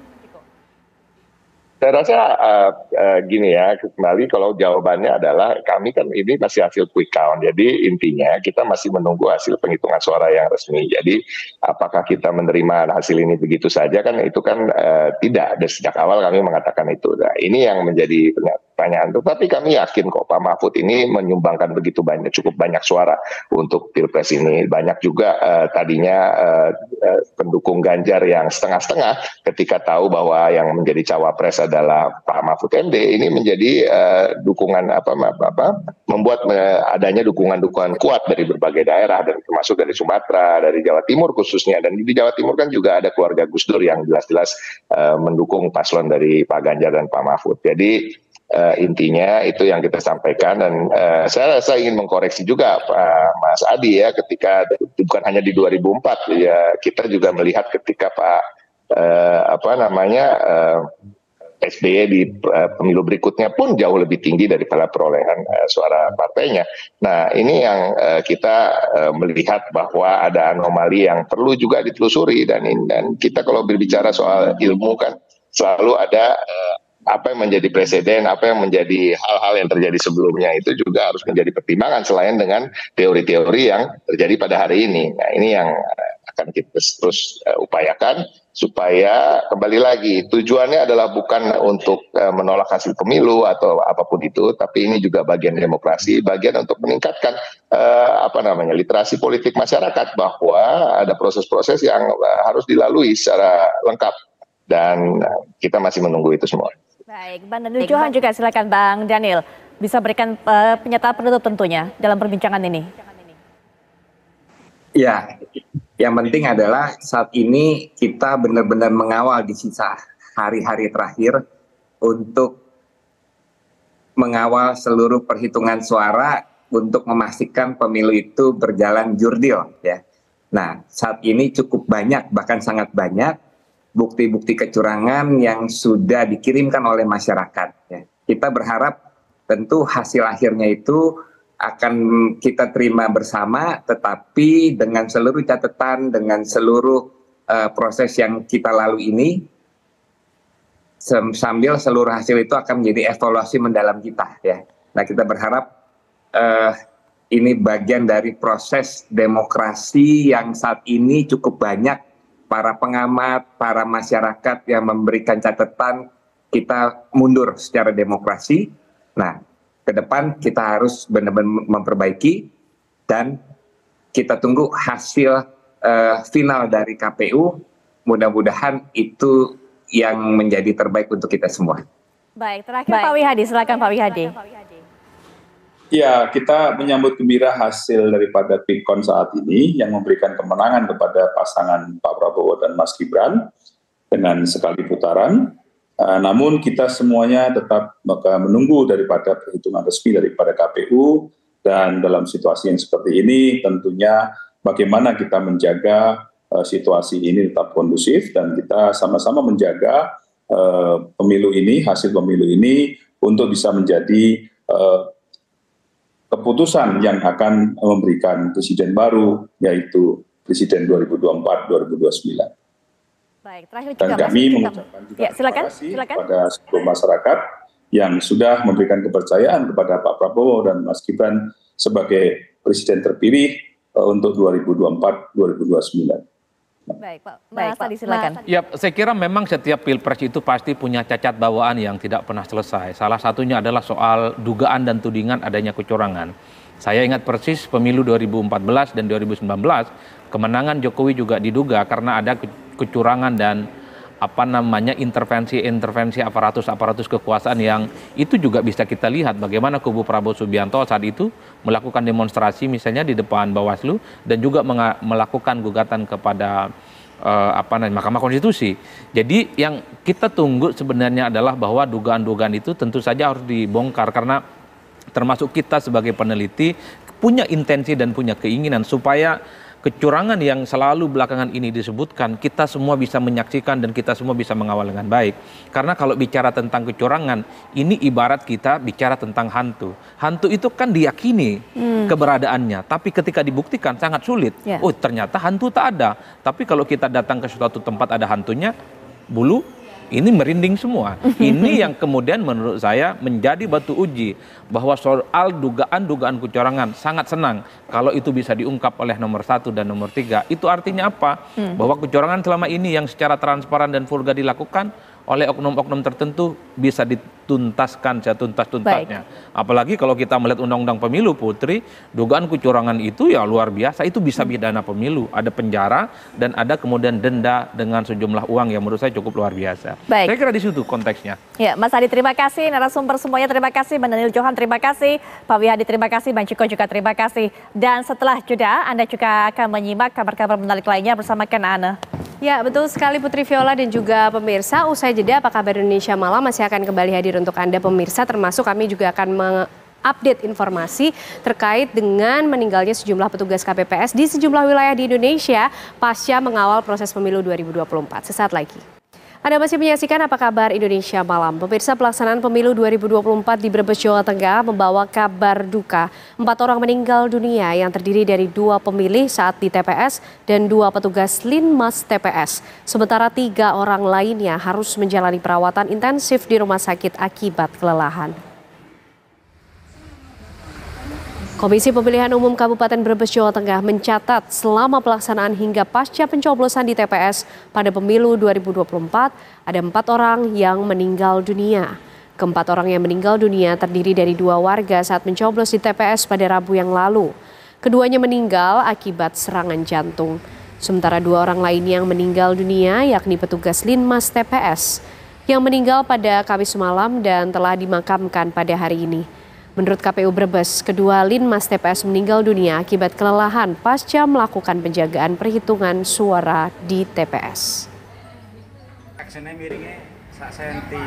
Saya rasa gini ya, kembali kalau jawabannya adalah kami kan ini masih hasil quick count. Jadi intinya kita masih menunggu hasil penghitungan suara yang resmi. Jadi apakah kita menerima hasil ini begitu saja kan itu kan tidak. Dari sejak awal kami mengatakan itu. Nah, ini yang menjadi pertanyaan. Tetapi kami yakin kok Pak Mahfud ini menyumbangkan begitu banyak, cukup banyak suara untuk pilpres ini. Banyak juga tadinya pendukung Ganjar yang setengah-setengah ketika tahu bahwa yang menjadi cawapres adalah Pak Mahfud MD, ini menjadi dukungan membuat adanya dukungan-dukungan kuat dari berbagai daerah dan termasuk dari Sumatera, dari Jawa Timur khususnya, dan di Jawa Timur kan juga ada keluarga Gus Dur yang jelas-jelas mendukung paslon dari Pak Ganjar dan Pak Mahfud. Jadi intinya itu yang kita sampaikan dan saya rasa ingin mengkoreksi juga Mas Adi ya, ketika bukan hanya di 2004 ya, kita juga melihat ketika Pak SBY di pemilu berikutnya pun jauh lebih tinggi daripada perolehan suara partainya. Nah, ini yang kita melihat bahwa ada anomali yang perlu juga ditelusuri dan kita kalau berbicara soal ilmu kan selalu ada apa yang menjadi presiden, apa yang menjadi hal-hal yang terjadi sebelumnya itu juga harus menjadi pertimbangan selain dengan teori-teori yang terjadi pada hari ini. Nah, ini yang akan kita terus upayakan supaya kembali lagi tujuannya adalah bukan untuk menolak hasil pemilu atau apapun itu, tapi ini juga bagian demokrasi, bagian untuk meningkatkan literasi politik masyarakat bahwa ada proses-proses yang harus dilalui secara lengkap dan kita masih menunggu itu semua. Baik, Bang Daniel Johan juga silakan Bang Daniel bisa berikan pernyataan penutup tentunya dalam perbincangan ini. Ya, yang penting adalah saat ini kita benar-benar mengawal di sisa hari-hari terakhir untuk mengawal seluruh perhitungan suara untuk memastikan pemilu itu berjalan jurdil ya. Nah, saat ini cukup banyak, bahkan sangat banyak bukti-bukti kecurangan yang sudah dikirimkan oleh masyarakat ya. Kita berharap tentu hasil akhirnya itu akan kita terima bersama, tetapi dengan seluruh catatan, dengan seluruh proses yang kita lalui ini, sambil seluruh hasil itu akan menjadi evaluasi mendalam kita ya. Nah, kita berharap ini bagian dari proses demokrasi yang saat ini cukup banyak para pengamat, para masyarakat yang memberikan catatan kita mundur secara demokrasi. Nah, ke depan kita harus benar-benar memperbaiki dan kita tunggu hasil final dari KPU. Mudah-mudahan itu yang menjadi terbaik untuk kita semua. Baik, terakhir Pak Wihadi, silakan Pak Wihadi. Ya, kita menyambut gembira hasil daripada Quick-Count saat ini yang memberikan kemenangan kepada pasangan Pak Prabowo dan Mas Gibran dengan sekali putaran. Namun kita semuanya tetap menunggu daripada perhitungan resmi daripada KPU, dan dalam situasi yang seperti ini tentunya bagaimana kita menjaga situasi ini tetap kondusif dan kita sama-sama menjaga pemilu ini, hasil pemilu ini untuk bisa menjadi keputusan yang akan memberikan presiden baru, yaitu presiden 2024-2029. Baik, terakhir dan juga kami mengucapkan juga terima kasih silakan. kepada seluruh masyarakat yang sudah memberikan kepercayaan kepada Pak Prabowo dan Mas Gibran sebagai presiden terpilih untuk 2024-2029. Baik, Pak. Mas tadi silakan. Ya, saya kira memang setiap pilpres itu pasti punya cacat bawaan yang tidak pernah selesai. Salah satunya adalah soal dugaan dan tudingan adanya kecurangan. Saya ingat persis pemilu 2014 dan 2019, kemenangan Jokowi juga diduga karena ada kecurangan dan intervensi aparatus kekuasaan yang itu juga bisa kita lihat bagaimana kubu Prabowo Subianto saat itu melakukan demonstrasi misalnya di depan Bawaslu dan juga melakukan gugatan kepada Mahkamah Konstitusi. Jadi yang kita tunggu sebenarnya adalah bahwa dugaan-dugaan itu tentu saja harus dibongkar karena termasuk kita sebagai peneliti punya intensi dan punya keinginan supaya kecurangan yang selalu belakangan ini disebutkan, kita semua bisa menyaksikan dan kita semua bisa mengawal dengan baik. Karena kalau bicara tentang kecurangan, ini ibarat kita bicara tentang hantu. Hantu itu kan diyakini keberadaannya, tapi ketika dibuktikan sangat sulit. Oh, ternyata hantu tak ada. Tapi kalau kita datang ke suatu tempat ada hantunya, bulu ini merinding semua. Ini yang kemudian menurut saya menjadi batu uji bahwa soal dugaan-dugaan kecurangan sangat senang kalau itu bisa diungkap oleh nomor 1 dan nomor 3. Itu artinya apa? Bahwa kecurangan selama ini yang secara transparan dan vulgar dilakukan oleh oknum-oknum tertentu bisa dituntaskan setuntas-tuntasnya. Apalagi kalau kita melihat undang-undang pemilu, Putri, dugaan kecurangan itu ya luar biasa, itu bisa pidana pemilu, ada penjara dan ada kemudian denda dengan sejumlah uang yang menurut saya cukup luar biasa. Saya kira di situ konteksnya. Ya, Mas Adi terima kasih, narasumber semuanya terima kasih, Bang Daniel Johan terima kasih, Pak Wihadi terima kasih, Bang Ciko juga terima kasih. Dan setelah jeda, Anda juga akan menyimak kabar-kabar menarik lainnya bersama Ken Ana. Ya, betul sekali Putri Viola dan juga pemirsa. Usai jeda, apa kabar Indonesia Malam masih akan kembali hadir untuk Anda pemirsa. Termasuk kami juga akan mengupdate informasi terkait dengan meninggalnya sejumlah petugas KPPS di sejumlah wilayah di Indonesia pasca mengawal proses pemilu 2024. Sesaat lagi. Anda masih menyaksikan Apa Kabar Indonesia Malam. Pemirsa, pelaksanaan pemilu 2024 di Brebes, Jawa Tengah membawa kabar duka. 4 orang meninggal dunia yang terdiri dari 2 pemilih saat di TPS dan 2 petugas Linmas TPS. Sementara 3 orang lainnya harus menjalani perawatan intensif di rumah sakit akibat kelelahan. Komisi Pemilihan Umum Kabupaten Brebes, Jawa Tengah mencatat selama pelaksanaan hingga pasca pencoblosan di TPS pada pemilu 2024, ada 4 orang yang meninggal dunia. Keempat orang yang meninggal dunia terdiri dari 2 warga saat mencoblos di TPS pada Rabu yang lalu. Keduanya meninggal akibat serangan jantung. Sementara 2 orang lain yang meninggal dunia yakni petugas Linmas TPS yang meninggal pada Kamis malam dan telah dimakamkan pada hari ini. Menurut KPU Brebes, kedua Linmas TPS meninggal dunia akibat kelelahan pasca melakukan penjagaan perhitungan suara di TPS. Aksesnya miringnya sak senti.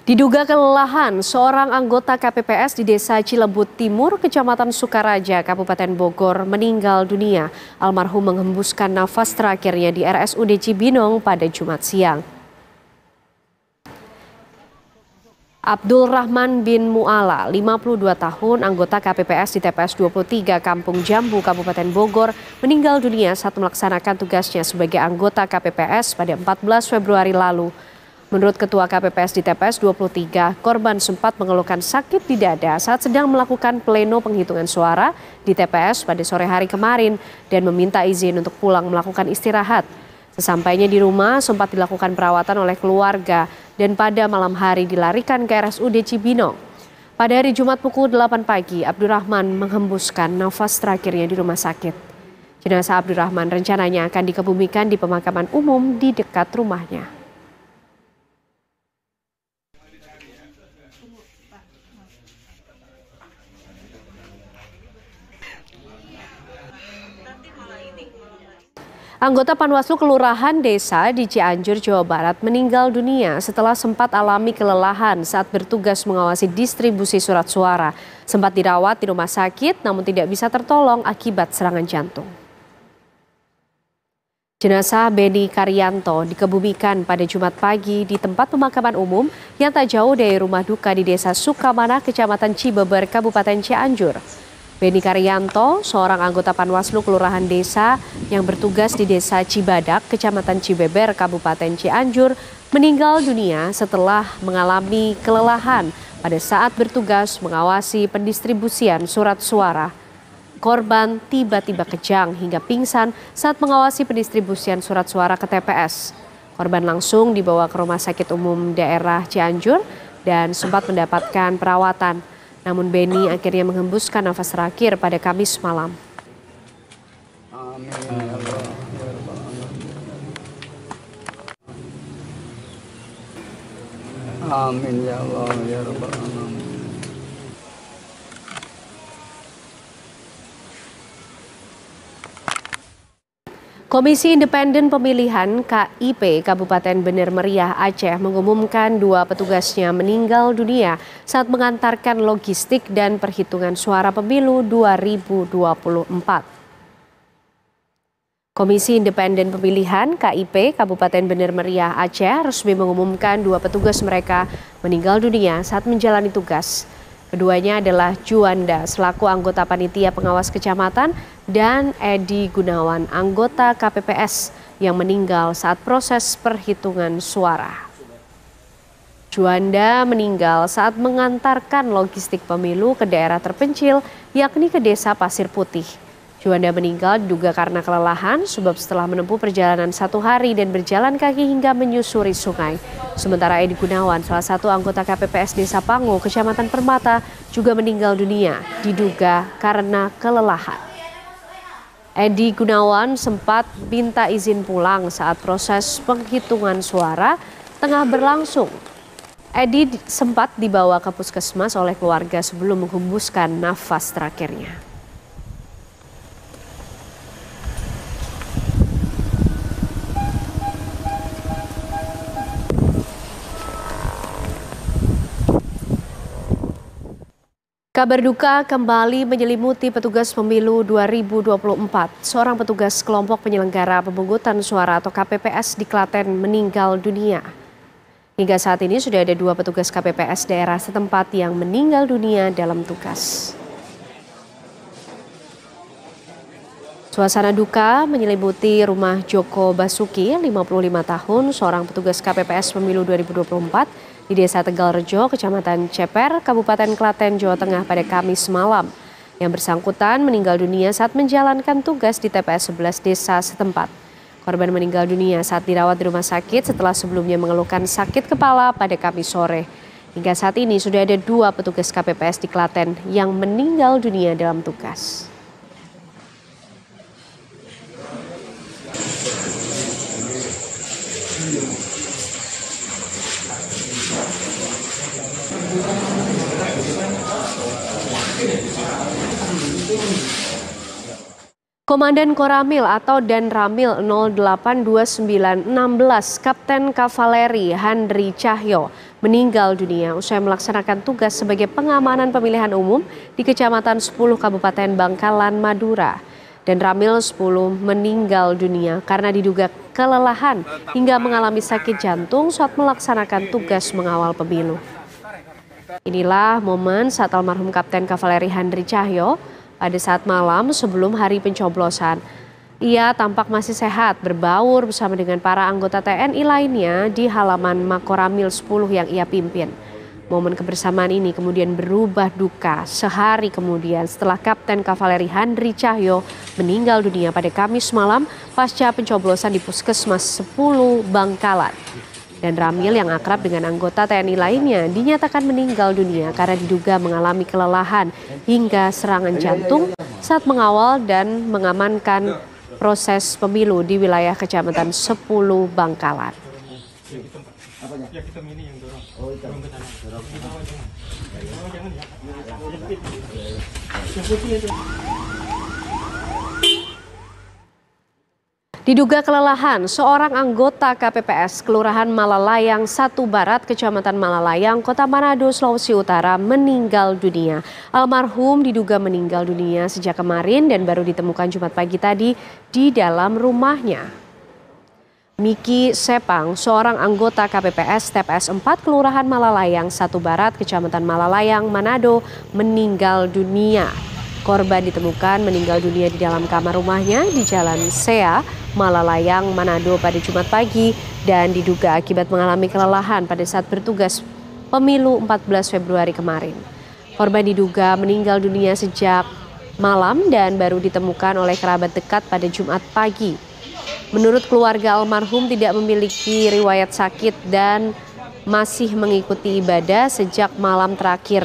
Diduga kelelahan, seorang anggota KPPS di Desa Cilebut Timur, Kecamatan Sukaraja, Kabupaten Bogor, meninggal dunia. Almarhum menghembuskan nafas terakhirnya di RSUD Cibinong pada Jumat siang. Abdul Rahman bin Mu'ala, 52 tahun, anggota KPPS di TPS 23 Kampung Jambu, Kabupaten Bogor, meninggal dunia saat melaksanakan tugasnya sebagai anggota KPPS pada 14 Februari lalu. Menurut Ketua KPPS di TPS 23, korban sempat mengeluhkan sakit di dada saat sedang melakukan pleno penghitungan suara di TPS pada sore hari kemarin dan meminta izin untuk pulang melakukan istirahat. Sesampainya di rumah sempat dilakukan perawatan oleh keluarga dan pada malam hari dilarikan ke RSUD Cibinong. Pada hari Jumat pukul 8 pagi, Abdurrahman menghembuskan nafas terakhirnya di rumah sakit. Jenazah Abdurrahman rencananya akan dikebumikan di pemakaman umum di dekat rumahnya. Anggota Panwaslu Kelurahan Desa di Cianjur, Jawa Barat meninggal dunia setelah sempat alami kelelahan saat bertugas mengawasi distribusi surat suara. Sempat dirawat di rumah sakit namun tidak bisa tertolong akibat serangan jantung. Jenazah Beni Karyanto dikebumikan pada Jumat pagi di tempat pemakaman umum yang tak jauh dari rumah duka di Desa Sukamana, Kecamatan Cibeber, Kabupaten Cianjur. Beni Karyanto, seorang anggota Panwaslu Kelurahan Desa yang bertugas di Desa Cibadak, Kecamatan Cibeber, Kabupaten Cianjur, meninggal dunia setelah mengalami kelelahan pada saat bertugas mengawasi pendistribusian surat suara. Korban tiba-tiba kejang hingga pingsan saat mengawasi pendistribusian surat suara ke TPS. Korban langsung dibawa ke Rumah Sakit Umum Daerah Cianjur dan sempat mendapatkan perawatan. Namun Beni akhirnya menghembuskan nafas terakhir pada Kamis malam. Amin ya Allah ya Rabbal alamin. Komisi Independen Pemilihan KIP Kabupaten Bener Meriah Aceh mengumumkan 2 petugasnya meninggal dunia saat mengantarkan logistik dan perhitungan suara pemilu 2024. Komisi Independen Pemilihan KIP Kabupaten Bener Meriah Aceh resmi mengumumkan 2 petugas mereka meninggal dunia saat menjalani tugas. Keduanya adalah Juanda selaku anggota panitia pengawas kecamatan dan Edi Gunawan anggota KPPS yang meninggal saat proses perhitungan suara. Juanda meninggal saat mengantarkan logistik pemilu ke daerah terpencil yakni ke Desa Pasir Putih. Juanda meninggal diduga karena kelelahan sebab setelah menempuh perjalanan 1 hari dan berjalan kaki hingga menyusuri sungai. Sementara Edi Gunawan, salah satu anggota KPPS Desa Pango, Kecamatan Permata, juga meninggal dunia diduga karena kelelahan. Edi Gunawan sempat minta izin pulang saat proses penghitungan suara tengah berlangsung. Edi sempat dibawa ke puskesmas oleh keluarga sebelum menghembuskan nafas terakhirnya. Kabar duka kembali menyelimuti petugas pemilu 2024. Seorang petugas kelompok penyelenggara pemungutan suara atau KPPS di Klaten meninggal dunia. Hingga saat ini sudah ada 2 petugas KPPS daerah setempat yang meninggal dunia dalam tugas. Suasana duka menyelimuti rumah Joko Basuki, 55 tahun, seorang petugas KPPS pemilu 2024 di Desa Tegalrejo, Kecamatan Ceper, Kabupaten Klaten, Jawa Tengah pada Kamis malam. Yang bersangkutan meninggal dunia saat menjalankan tugas di TPS 11 desa setempat. Korban meninggal dunia saat dirawat di rumah sakit setelah sebelumnya mengeluhkan sakit kepala pada Kamis sore. Hingga saat ini sudah ada 2 petugas KPPS di Klaten yang meninggal dunia dalam tugas. Komandan Koramil atau Danramil 082916 Kapten Kavaleri Handri Cahyo meninggal dunia usai melaksanakan tugas sebagai pengamanan pemilihan umum di Kecamatan 10 Kabupaten Bangkalan, Madura. Danramil 10 meninggal dunia karena diduga kelelahan hingga mengalami sakit jantung saat melaksanakan tugas mengawal pemilu. Inilah momen saat almarhum Kapten Kavaleri Handri Cahyo pada saat malam sebelum hari pencoblosan. Ia tampak masih sehat, berbaur bersama dengan para anggota TNI lainnya di halaman Makoramil 10 yang ia pimpin. Momen kebersamaan ini kemudian berubah duka sehari kemudian setelah Kapten Kavaleri Handri Cahyo meninggal dunia pada Kamis malam pasca pencoblosan di Puskesmas 10 Bangkalan. Dan Ramil yang akrab dengan anggota TNI lainnya dinyatakan meninggal dunia karena diduga mengalami kelelahan hingga serangan jantung saat mengawal dan mengamankan proses pemilu di wilayah Kecamatan 10 Bangkalan. Diduga kelelahan, seorang anggota KPPS Kelurahan Malalayang 1 Barat, Kecamatan Malalayang, Kota Manado, Sulawesi Utara meninggal dunia. Almarhum diduga meninggal dunia sejak kemarin dan baru ditemukan Jumat pagi tadi di dalam rumahnya. Miki Sepang, seorang anggota KPPS TPS 4 Kelurahan Malalayang 1 Barat, Kecamatan Malalayang, Manado, meninggal dunia. Korban ditemukan meninggal dunia di dalam kamar rumahnya di Jalan Sea, Malalayang, Manado pada Jumat pagi dan diduga akibat mengalami kelelahan pada saat bertugas pemilu 14 Februari kemarin. Korban diduga meninggal dunia sejak malam dan baru ditemukan oleh kerabat dekat pada Jumat pagi. Menurut keluarga almarhum tidak memiliki riwayat sakit dan masih mengikuti ibadah sejak malam terakhir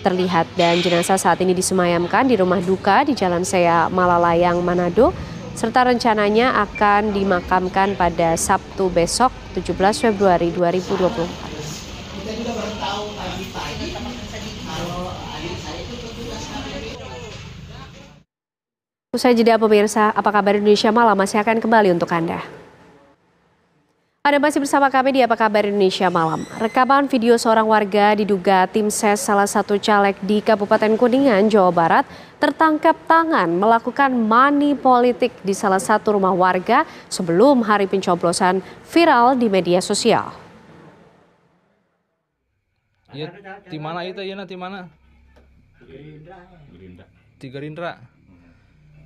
terlihat dan jenazah saat ini disemayamkan di rumah duka di Jalan Sea, Malalayang, Manado serta rencananya akan dimakamkan pada Sabtu besok 17 Februari 2024. Usai jeda pemirsa, apa kabar Indonesia Malam masih akan kembali untuk Anda. Anda masih bersama kami di Apa Kabar Indonesia Malam. Rekaman video seorang warga diduga tim ses salah satu caleg di Kabupaten Kuningan, Jawa Barat tertangkap tangan melakukan money politik di salah satu rumah warga sebelum hari pencoblosan viral di media sosial. Ya, di mana itu ya, di mana? Di Gerindra.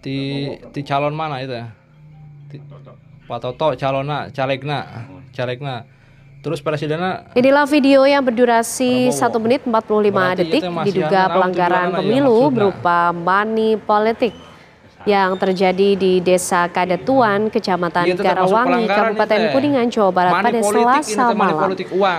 Di calon mana itu ya? Pak Toto calona, calegna. Terus presidennya. Inilah video yang berdurasi 1 menit 45 detik diduga pelanggaran pemilu berupa money politik yang terjadi di Desa Kadetuan, Kecamatan Garawangi, Kabupaten Kuningan, Jawa Barat pada Selasa malam.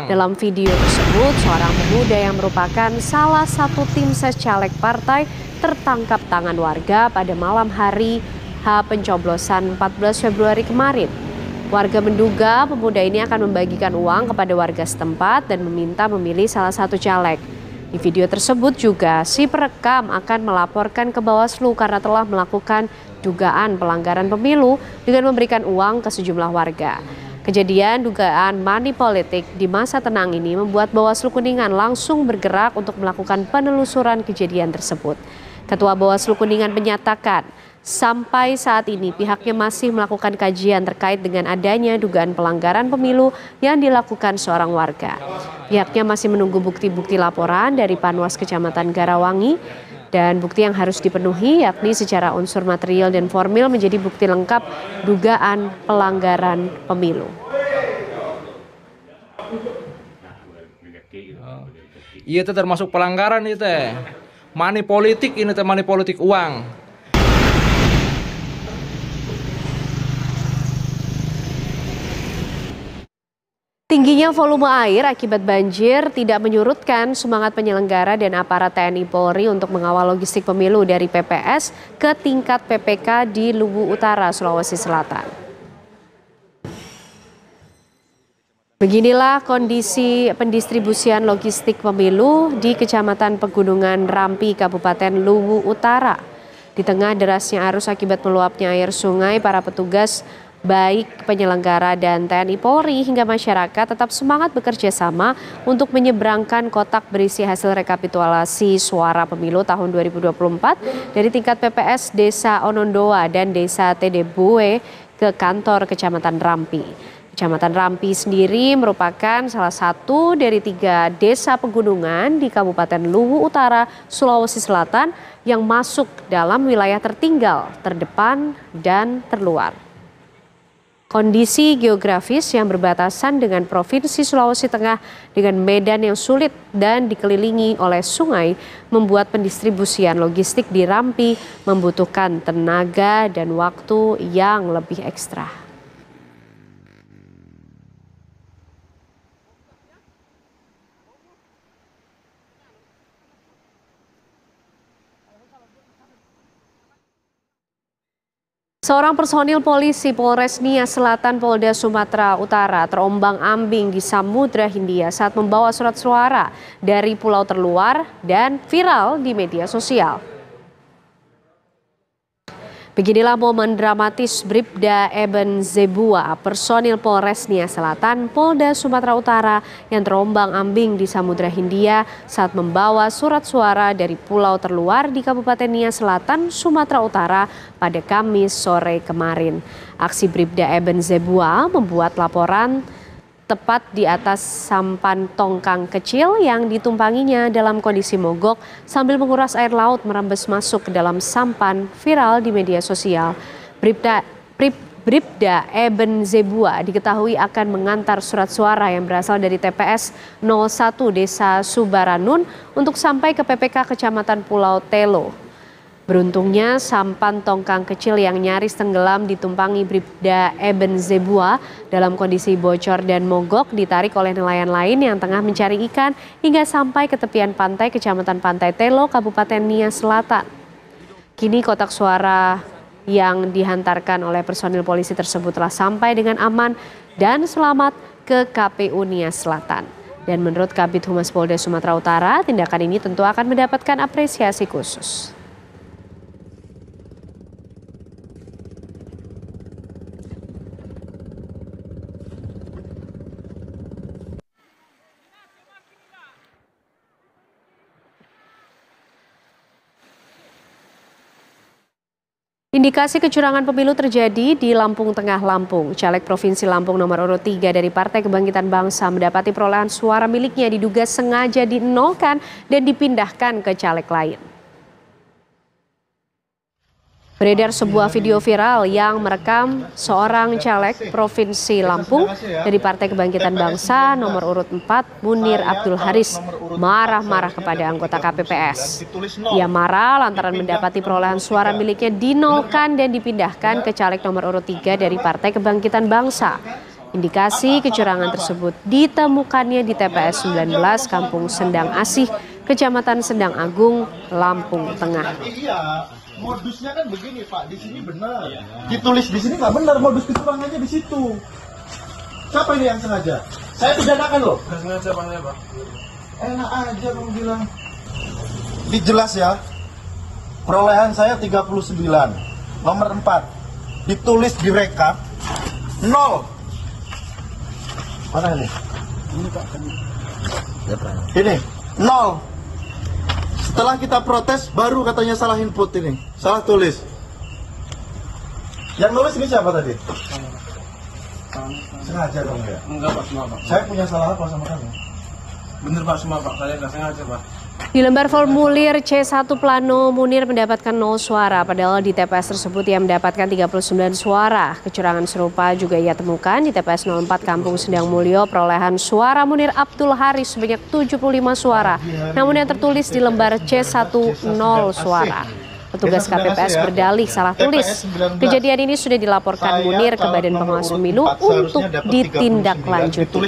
Dalam video tersebut, seorang pemuda yang merupakan salah satu tim ses caleg partai tertangkap tangan warga pada malam hari pencoblosan 14 Februari kemarin. Warga menduga pemuda ini akan membagikan uang kepada warga setempat dan meminta memilih salah satu caleg. Di video tersebut juga si perekam akan melaporkan ke Bawaslu karena telah melakukan dugaan pelanggaran pemilu dengan memberikan uang ke sejumlah warga. Kejadian dugaan money politik di masa tenang ini membuat Bawaslu Kuningan langsung bergerak untuk melakukan penelusuran kejadian tersebut. Ketua Bawaslu Kuningan menyatakan, sampai saat ini pihaknya masih melakukan kajian terkait dengan adanya dugaan pelanggaran pemilu yang dilakukan seorang warga. Pihaknya masih menunggu bukti-bukti laporan dari Panwas Kecamatan Garawangi dan bukti yang harus dipenuhi yakni secara unsur material dan formil menjadi bukti lengkap dugaan pelanggaran pemilu. Iya itu termasuk pelanggaran itu money politik ini money politik uang. Tingginya volume air akibat banjir tidak menyurutkan semangat penyelenggara dan aparat TNI Polri untuk mengawal logistik pemilu dari PPS ke tingkat PPK di Luwu Utara, Sulawesi Selatan. Beginilah kondisi pendistribusian logistik pemilu di Kecamatan Pegunungan Rampi, Kabupaten Luwu Utara. Di tengah derasnya arus akibat meluapnya air sungai, para petugas baik penyelenggara dan TNI Polri hingga masyarakat tetap semangat bekerja sama untuk menyeberangkan kotak berisi hasil rekapitulasi suara pemilu tahun 2024 dari tingkat PPS Desa Onondoa dan Desa Tedebue ke kantor Kecamatan Rampi. Kecamatan Rampi sendiri merupakan salah satu dari 3 desa pegunungan di Kabupaten Luwu Utara, Sulawesi Selatan yang masuk dalam wilayah tertinggal, terdepan, dan terluar. Kondisi geografis yang berbatasan dengan Provinsi Sulawesi Tengah dengan medan yang sulit dan dikelilingi oleh sungai membuat pendistribusian logistik di Rampi membutuhkan tenaga dan waktu yang lebih ekstra. Seorang personil polisi Polres Nias Selatan Polda Sumatera Utara terombang-ambing di Samudra Hindia saat membawa surat suara dari pulau terluar dan viral di media sosial. Beginilah momen dramatis Bribda Eben Zebua, personil Polres Nias Selatan Polda Sumatera Utara yang terombang-ambing di Samudra Hindia saat membawa surat suara dari pulau terluar di Kabupaten Nias Selatan, Sumatera Utara pada Kamis sore kemarin. Aksi Bribda Eben Zebua membuat laporan tepat di atas sampan tongkang kecil yang ditumpanginya dalam kondisi mogok sambil menguras air laut merembes masuk ke dalam sampan viral di media sosial. Bribda Eben Zebua diketahui akan mengantar surat suara yang berasal dari TPS 01 Desa Subaranun untuk sampai ke PPK Kecamatan Pulau Telo. Beruntungnya sampan tongkang kecil yang nyaris tenggelam ditumpangi Bribda Eben Zebua dalam kondisi bocor dan mogok ditarik oleh nelayan lain yang tengah mencari ikan hingga sampai ke tepian pantai Kecamatan Pantai Telo, Kabupaten Nias Selatan. Kini kotak suara yang dihantarkan oleh personil polisi tersebut telah sampai dengan aman dan selamat ke KPU Nias Selatan. Dan menurut Kabid Humas Polda Sumatera Utara, tindakan ini tentu akan mendapatkan apresiasi khusus. Indikasi kecurangan pemilu terjadi di Lampung Tengah, Lampung. Caleg Provinsi Lampung nomor urut 3 dari Partai Kebangkitan Bangsa mendapati perolehan suara miliknya diduga sengaja dinolkan dan dipindahkan ke caleg lain. Beredar sebuah video viral yang merekam seorang caleg Provinsi Lampung dari Partai Kebangkitan Bangsa nomor urut 4 Munir Abdul Haris marah-marah kepada anggota KPPS. Ia marah lantaran mendapati perolehan suara miliknya dinolkan dan dipindahkan ke caleg nomor urut 3 dari Partai Kebangkitan Bangsa. Indikasi kecurangan tersebut ditemukannya di TPS 19 Kampung Sendang Asih, Kecamatan Sendang Agung, Lampung Tengah. Modusnya kan begini Pak, di sini benar. Ditulis di sini nggak benar, modus kecurangannya di situ. Siapa ini yang sengaja? Saya pidanakan loh. Nggak sengaja Pak. Enak aja kamu bilang. Dijelas ya. Perolehan saya 39, nomor 4. Ditulis direkap 0. Mana ini? Ini Pak. Ini 0. Setelah kita protes, baru katanya salah input ini, salah tulis. Yang nulis ini siapa tadi? Sengaja dong ya? Enggak Pak, semua Pak. Saya punya salah apa sama kamu? Bener Pak, semua Pak, saya nggak sengaja Pak. Di lembar formulir C1 Plano, Munir mendapatkan 0 suara, padahal di TPS tersebut ia mendapatkan 39 suara. Kecurangan serupa juga ia temukan di TPS 04 Kampung Sendang Mulyo, perolehan suara Munir Abdul Haris sebanyak 75 suara. Namun yang tertulis di lembar C1 0 suara. Petugas KPPS berdalih salah tulis. Kejadian ini sudah dilaporkan Munir ke Badan Pengawas Pemilu untuk ditindaklanjuti.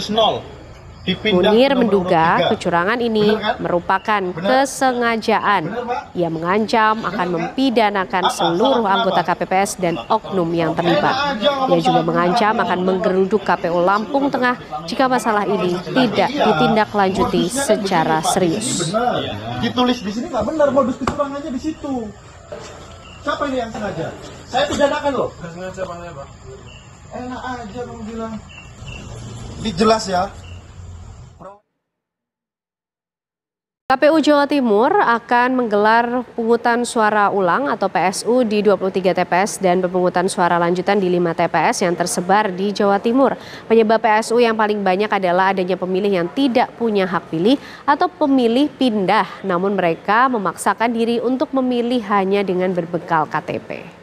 Munir menduga kecurangan ini merupakan kesengajaan. Ia mengancam akan mempidanakan seluruh anggota KPPS dan oknum yang terlibat. Ia juga mengancam akan menggeruduk KPU Lampung Tengah jika masalah ini tidak ditindaklanjuti secara serius. Ditulis di sini nggak benar, modus kecurangannya di situ. Siapa ini yang sengaja? Saya pidanakan loh. Nggak sengaja Pak. Enak aja kamu bilang. Dijelas ya. KPU Jawa Timur akan menggelar pemungutan suara ulang atau PSU di 23 TPS dan pemungutan suara lanjutan di 5 TPS yang tersebar di Jawa Timur. Penyebab PSU yang paling banyak adalah adanya pemilih yang tidak punya hak pilih atau pemilih pindah, namun mereka memaksakan diri untuk memilih hanya dengan berbekal KTP.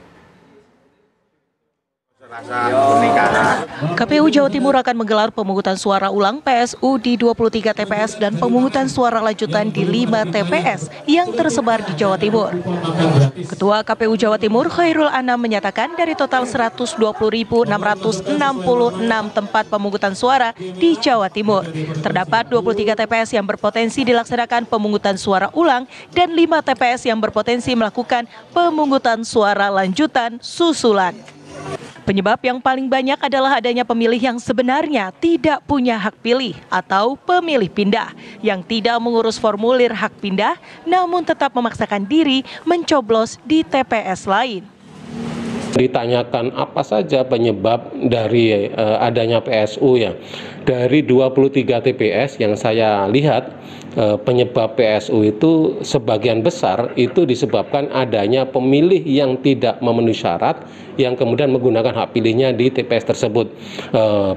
KPU Jawa Timur akan menggelar pemungutan suara ulang PSU di 23 TPS dan pemungutan suara lanjutan di 5 TPS yang tersebar di Jawa Timur. Ketua KPU Jawa Timur Khairul Anam menyatakan dari total 120.666 tempat pemungutan suara di Jawa Timur, terdapat 23 TPS yang berpotensi dilaksanakan pemungutan suara ulang dan 5 TPS yang berpotensi melakukan pemungutan suara lanjutan susulan. Penyebab yang paling banyak adalah adanya pemilih yang sebenarnya tidak punya hak pilih atau pemilih pindah yang tidak mengurus formulir hak pindah namun tetap memaksakan diri mencoblos di TPS lain. Ditanyakan apa saja penyebab dari adanya PSU ya. Dari 23 TPS yang saya lihat, penyebab PSU itu sebagian besar itu disebabkan adanya pemilih yang tidak memenuhi syarat yang kemudian menggunakan hak pilihnya di TPS tersebut.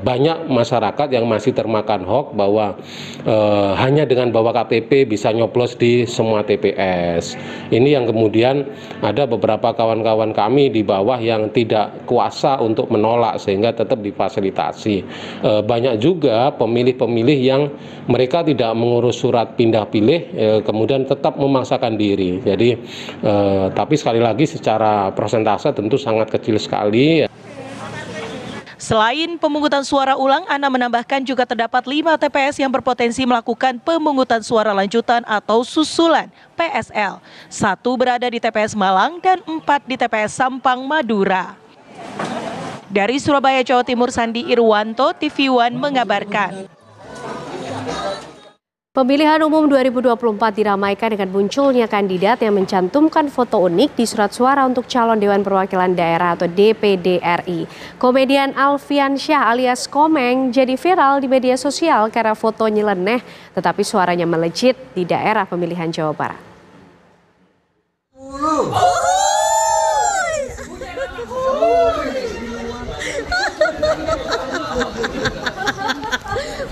Banyak masyarakat yang masih termakan hoax bahwa hanya dengan bawa KTP bisa nyoblos di semua TPS. Ini yang kemudian ada beberapa kawan-kawan kami di bawah yang tidak kuasa untuk menolak sehingga tetap difasilitasi. Banyak juga pemilih-pemilih yang mereka tidak mengurus surat pindah pilih kemudian tetap memaksakan diri. Jadi tapi sekali lagi secara persentase tentu sangat kecil sekali. Selain pemungutan suara ulang, Ana menambahkan juga terdapat 5 TPS yang berpotensi melakukan pemungutan suara lanjutan atau susulan PSL. 1 berada di TPS Malang dan 4 di TPS Sampang, Madura. Dari Surabaya, Jawa Timur, Sandi Irwanto, TV One mengabarkan. Pemilihan umum 2024 diramaikan dengan munculnya kandidat yang mencantumkan foto unik di surat suara untuk calon Dewan Perwakilan Daerah atau DPD RI. Komedian Alfian Syah alias Komeng jadi viral di media sosial karena foto nyeleneh tetapi suaranya melejit di daerah pemilihan Jawa Barat.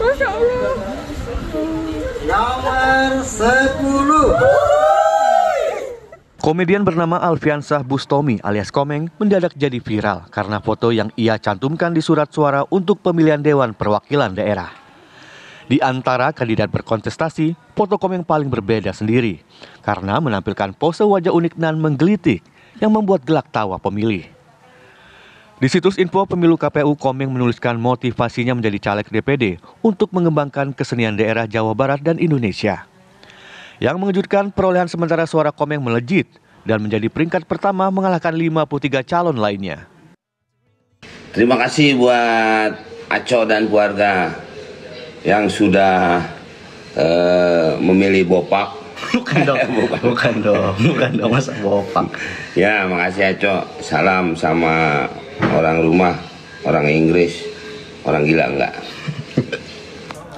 Masya Allah. Nomor 10. Komedian bernama Alfian Syah Bustomi alias Komeng mendadak jadi viral karena foto yang ia cantumkan di surat suara untuk pemilihan Dewan Perwakilan Daerah. Di antara kandidat berkontestasi, foto Komeng paling berbeda sendiri karena menampilkan pose wajah unik dan menggelitik yang membuat gelak tawa pemilih. Di situs info pemilu KPU, Komeng menuliskan motivasinya menjadi caleg DPD untuk mengembangkan kesenian daerah Jawa Barat dan Indonesia. Yang mengejutkan, perolehan sementara suara Komeng melejit dan menjadi peringkat pertama mengalahkan 53 calon lainnya. Terima kasih buat Aco dan keluarga yang sudah memilih Bopak. Bukan dong, masa Bopak. Ya, makasih Aco. Salam sama orang rumah, orang Inggris, orang gila enggak.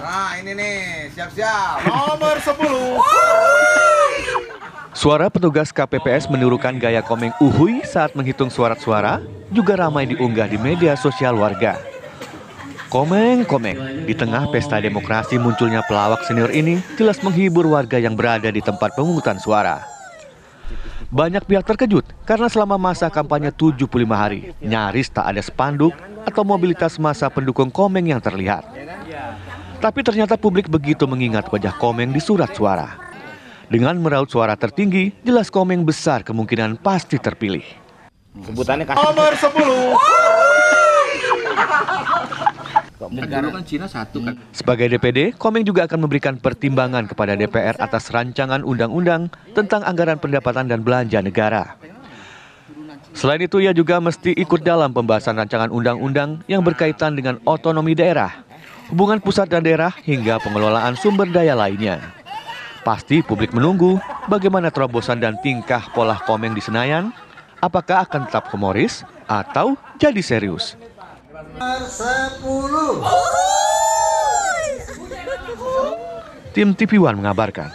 Nah ini nih, siap-siap. Nomor 10. Suara petugas KPPS menirukan gaya Komeng uhuy saat menghitung surat-suara juga ramai diunggah di media sosial warga. Komeng, di tengah pesta demokrasi munculnya pelawak senior ini jelas menghibur warga yang berada di tempat pemungutan suara. Banyak pihak terkejut karena selama masa kampanye 75 hari, nyaris tak ada spanduk atau mobilitas massa pendukung Komeng yang terlihat. Tapi ternyata publik begitu mengingat wajah Komeng di surat suara. Dengan meraup suara tertinggi, jelas Komeng besar kemungkinan pasti terpilih. Sebutannya nomor 10. Negara kan Cina satu kan. Sebagai DPD, Komeng juga akan memberikan pertimbangan kepada DPR atas rancangan undang-undang tentang anggaran pendapatan dan belanja negara. Selain itu, ia juga mesti ikut dalam pembahasan rancangan undang-undang yang berkaitan dengan otonomi daerah, hubungan pusat dan daerah, hingga pengelolaan sumber daya lainnya. Pasti publik menunggu bagaimana terobosan dan tingkah pola Komeng di Senayan, apakah akan tetap humoris atau jadi serius. 10. Tim TV One mengabarkan.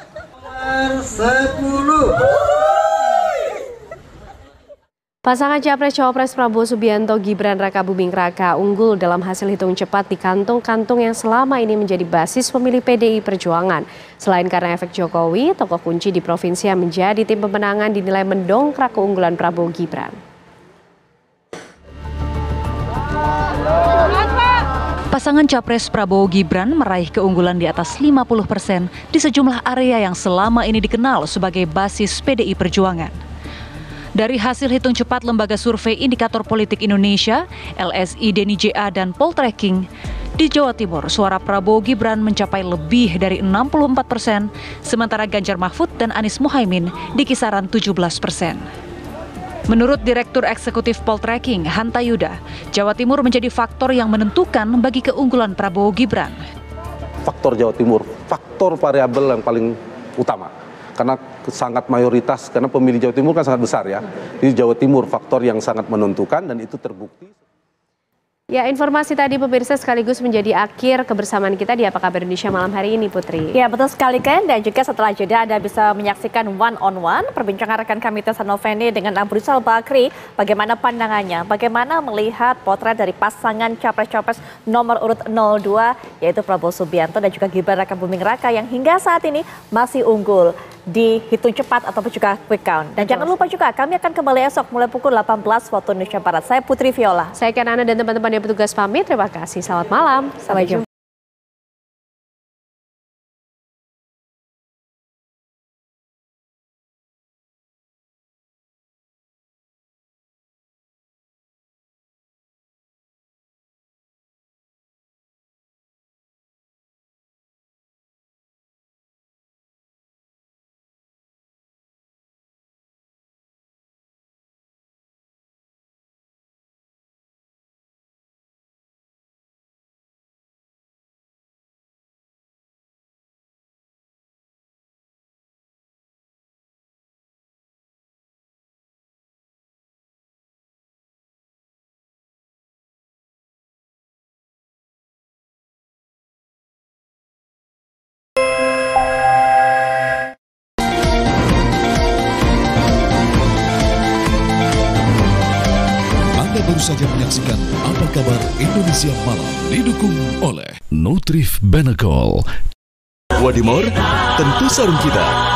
Nomor 10. Pasangan Capres-Cawapres Prabowo Subianto Gibran Raka Buming Raka unggul dalam hasil hitung cepat di kantong-kantong yang selama ini menjadi basis pemilih PDI Perjuangan. Selain karena efek Jokowi, tokoh kunci di provinsi yang menjadi tim pemenangan dinilai mendongkrak keunggulan Prabowo Gibran. Pasangan Capres Prabowo Gibran meraih keunggulan di atas 50% di sejumlah area yang selama ini dikenal sebagai basis PDI Perjuangan. Dari hasil hitung cepat Lembaga Survei Indikator Politik Indonesia, LSI Deni JA dan Poltreking, di Jawa Timur suara Prabowo Gibran mencapai lebih dari 64%, sementara Ganjar Mahfud dan Anies Muhaimin di kisaran 17%. Menurut Direktur Eksekutif Poltreking, Hanta Yuda, Jawa Timur menjadi faktor yang menentukan bagi keunggulan Prabowo Gibran. Faktor Jawa Timur, faktor variabel yang paling utama. Karena sangat mayoritas, karena pemilih Jawa Timur kan sangat besar ya. Jadi Jawa Timur faktor yang sangat menentukan dan itu terbukti. Ya, informasi tadi pemirsa sekaligus menjadi akhir kebersamaan kita di Apa Kabar Indonesia malam hari ini, Putri. Ya, betul sekali Ken, dan juga setelah jeda Anda bisa menyaksikan one-on-one perbincangan rekan kami Tessa Noveni dengan Abu Rizal Bakri, bagaimana pandangannya, bagaimana melihat potret dari pasangan Capres-Cawapres nomor urut 02, yaitu Prabowo Subianto dan juga Gibran Raka Buming Raka yang hingga saat ini masih unggul di hitung cepat ataupun juga quick count. Dan jangan lupa juga kami akan kembali esok mulai pukul 18 waktu Indonesia Barat. Saya Putri Viola. Saya Kanana dan teman-teman yang bertugas pamit. Terima kasih. Selamat malam. Sampai jumpa. Baru saja menyaksikan Apa Kabar Indonesia Malam, didukung oleh Nutrif Benekol. Wadimor, tentu sarung kita.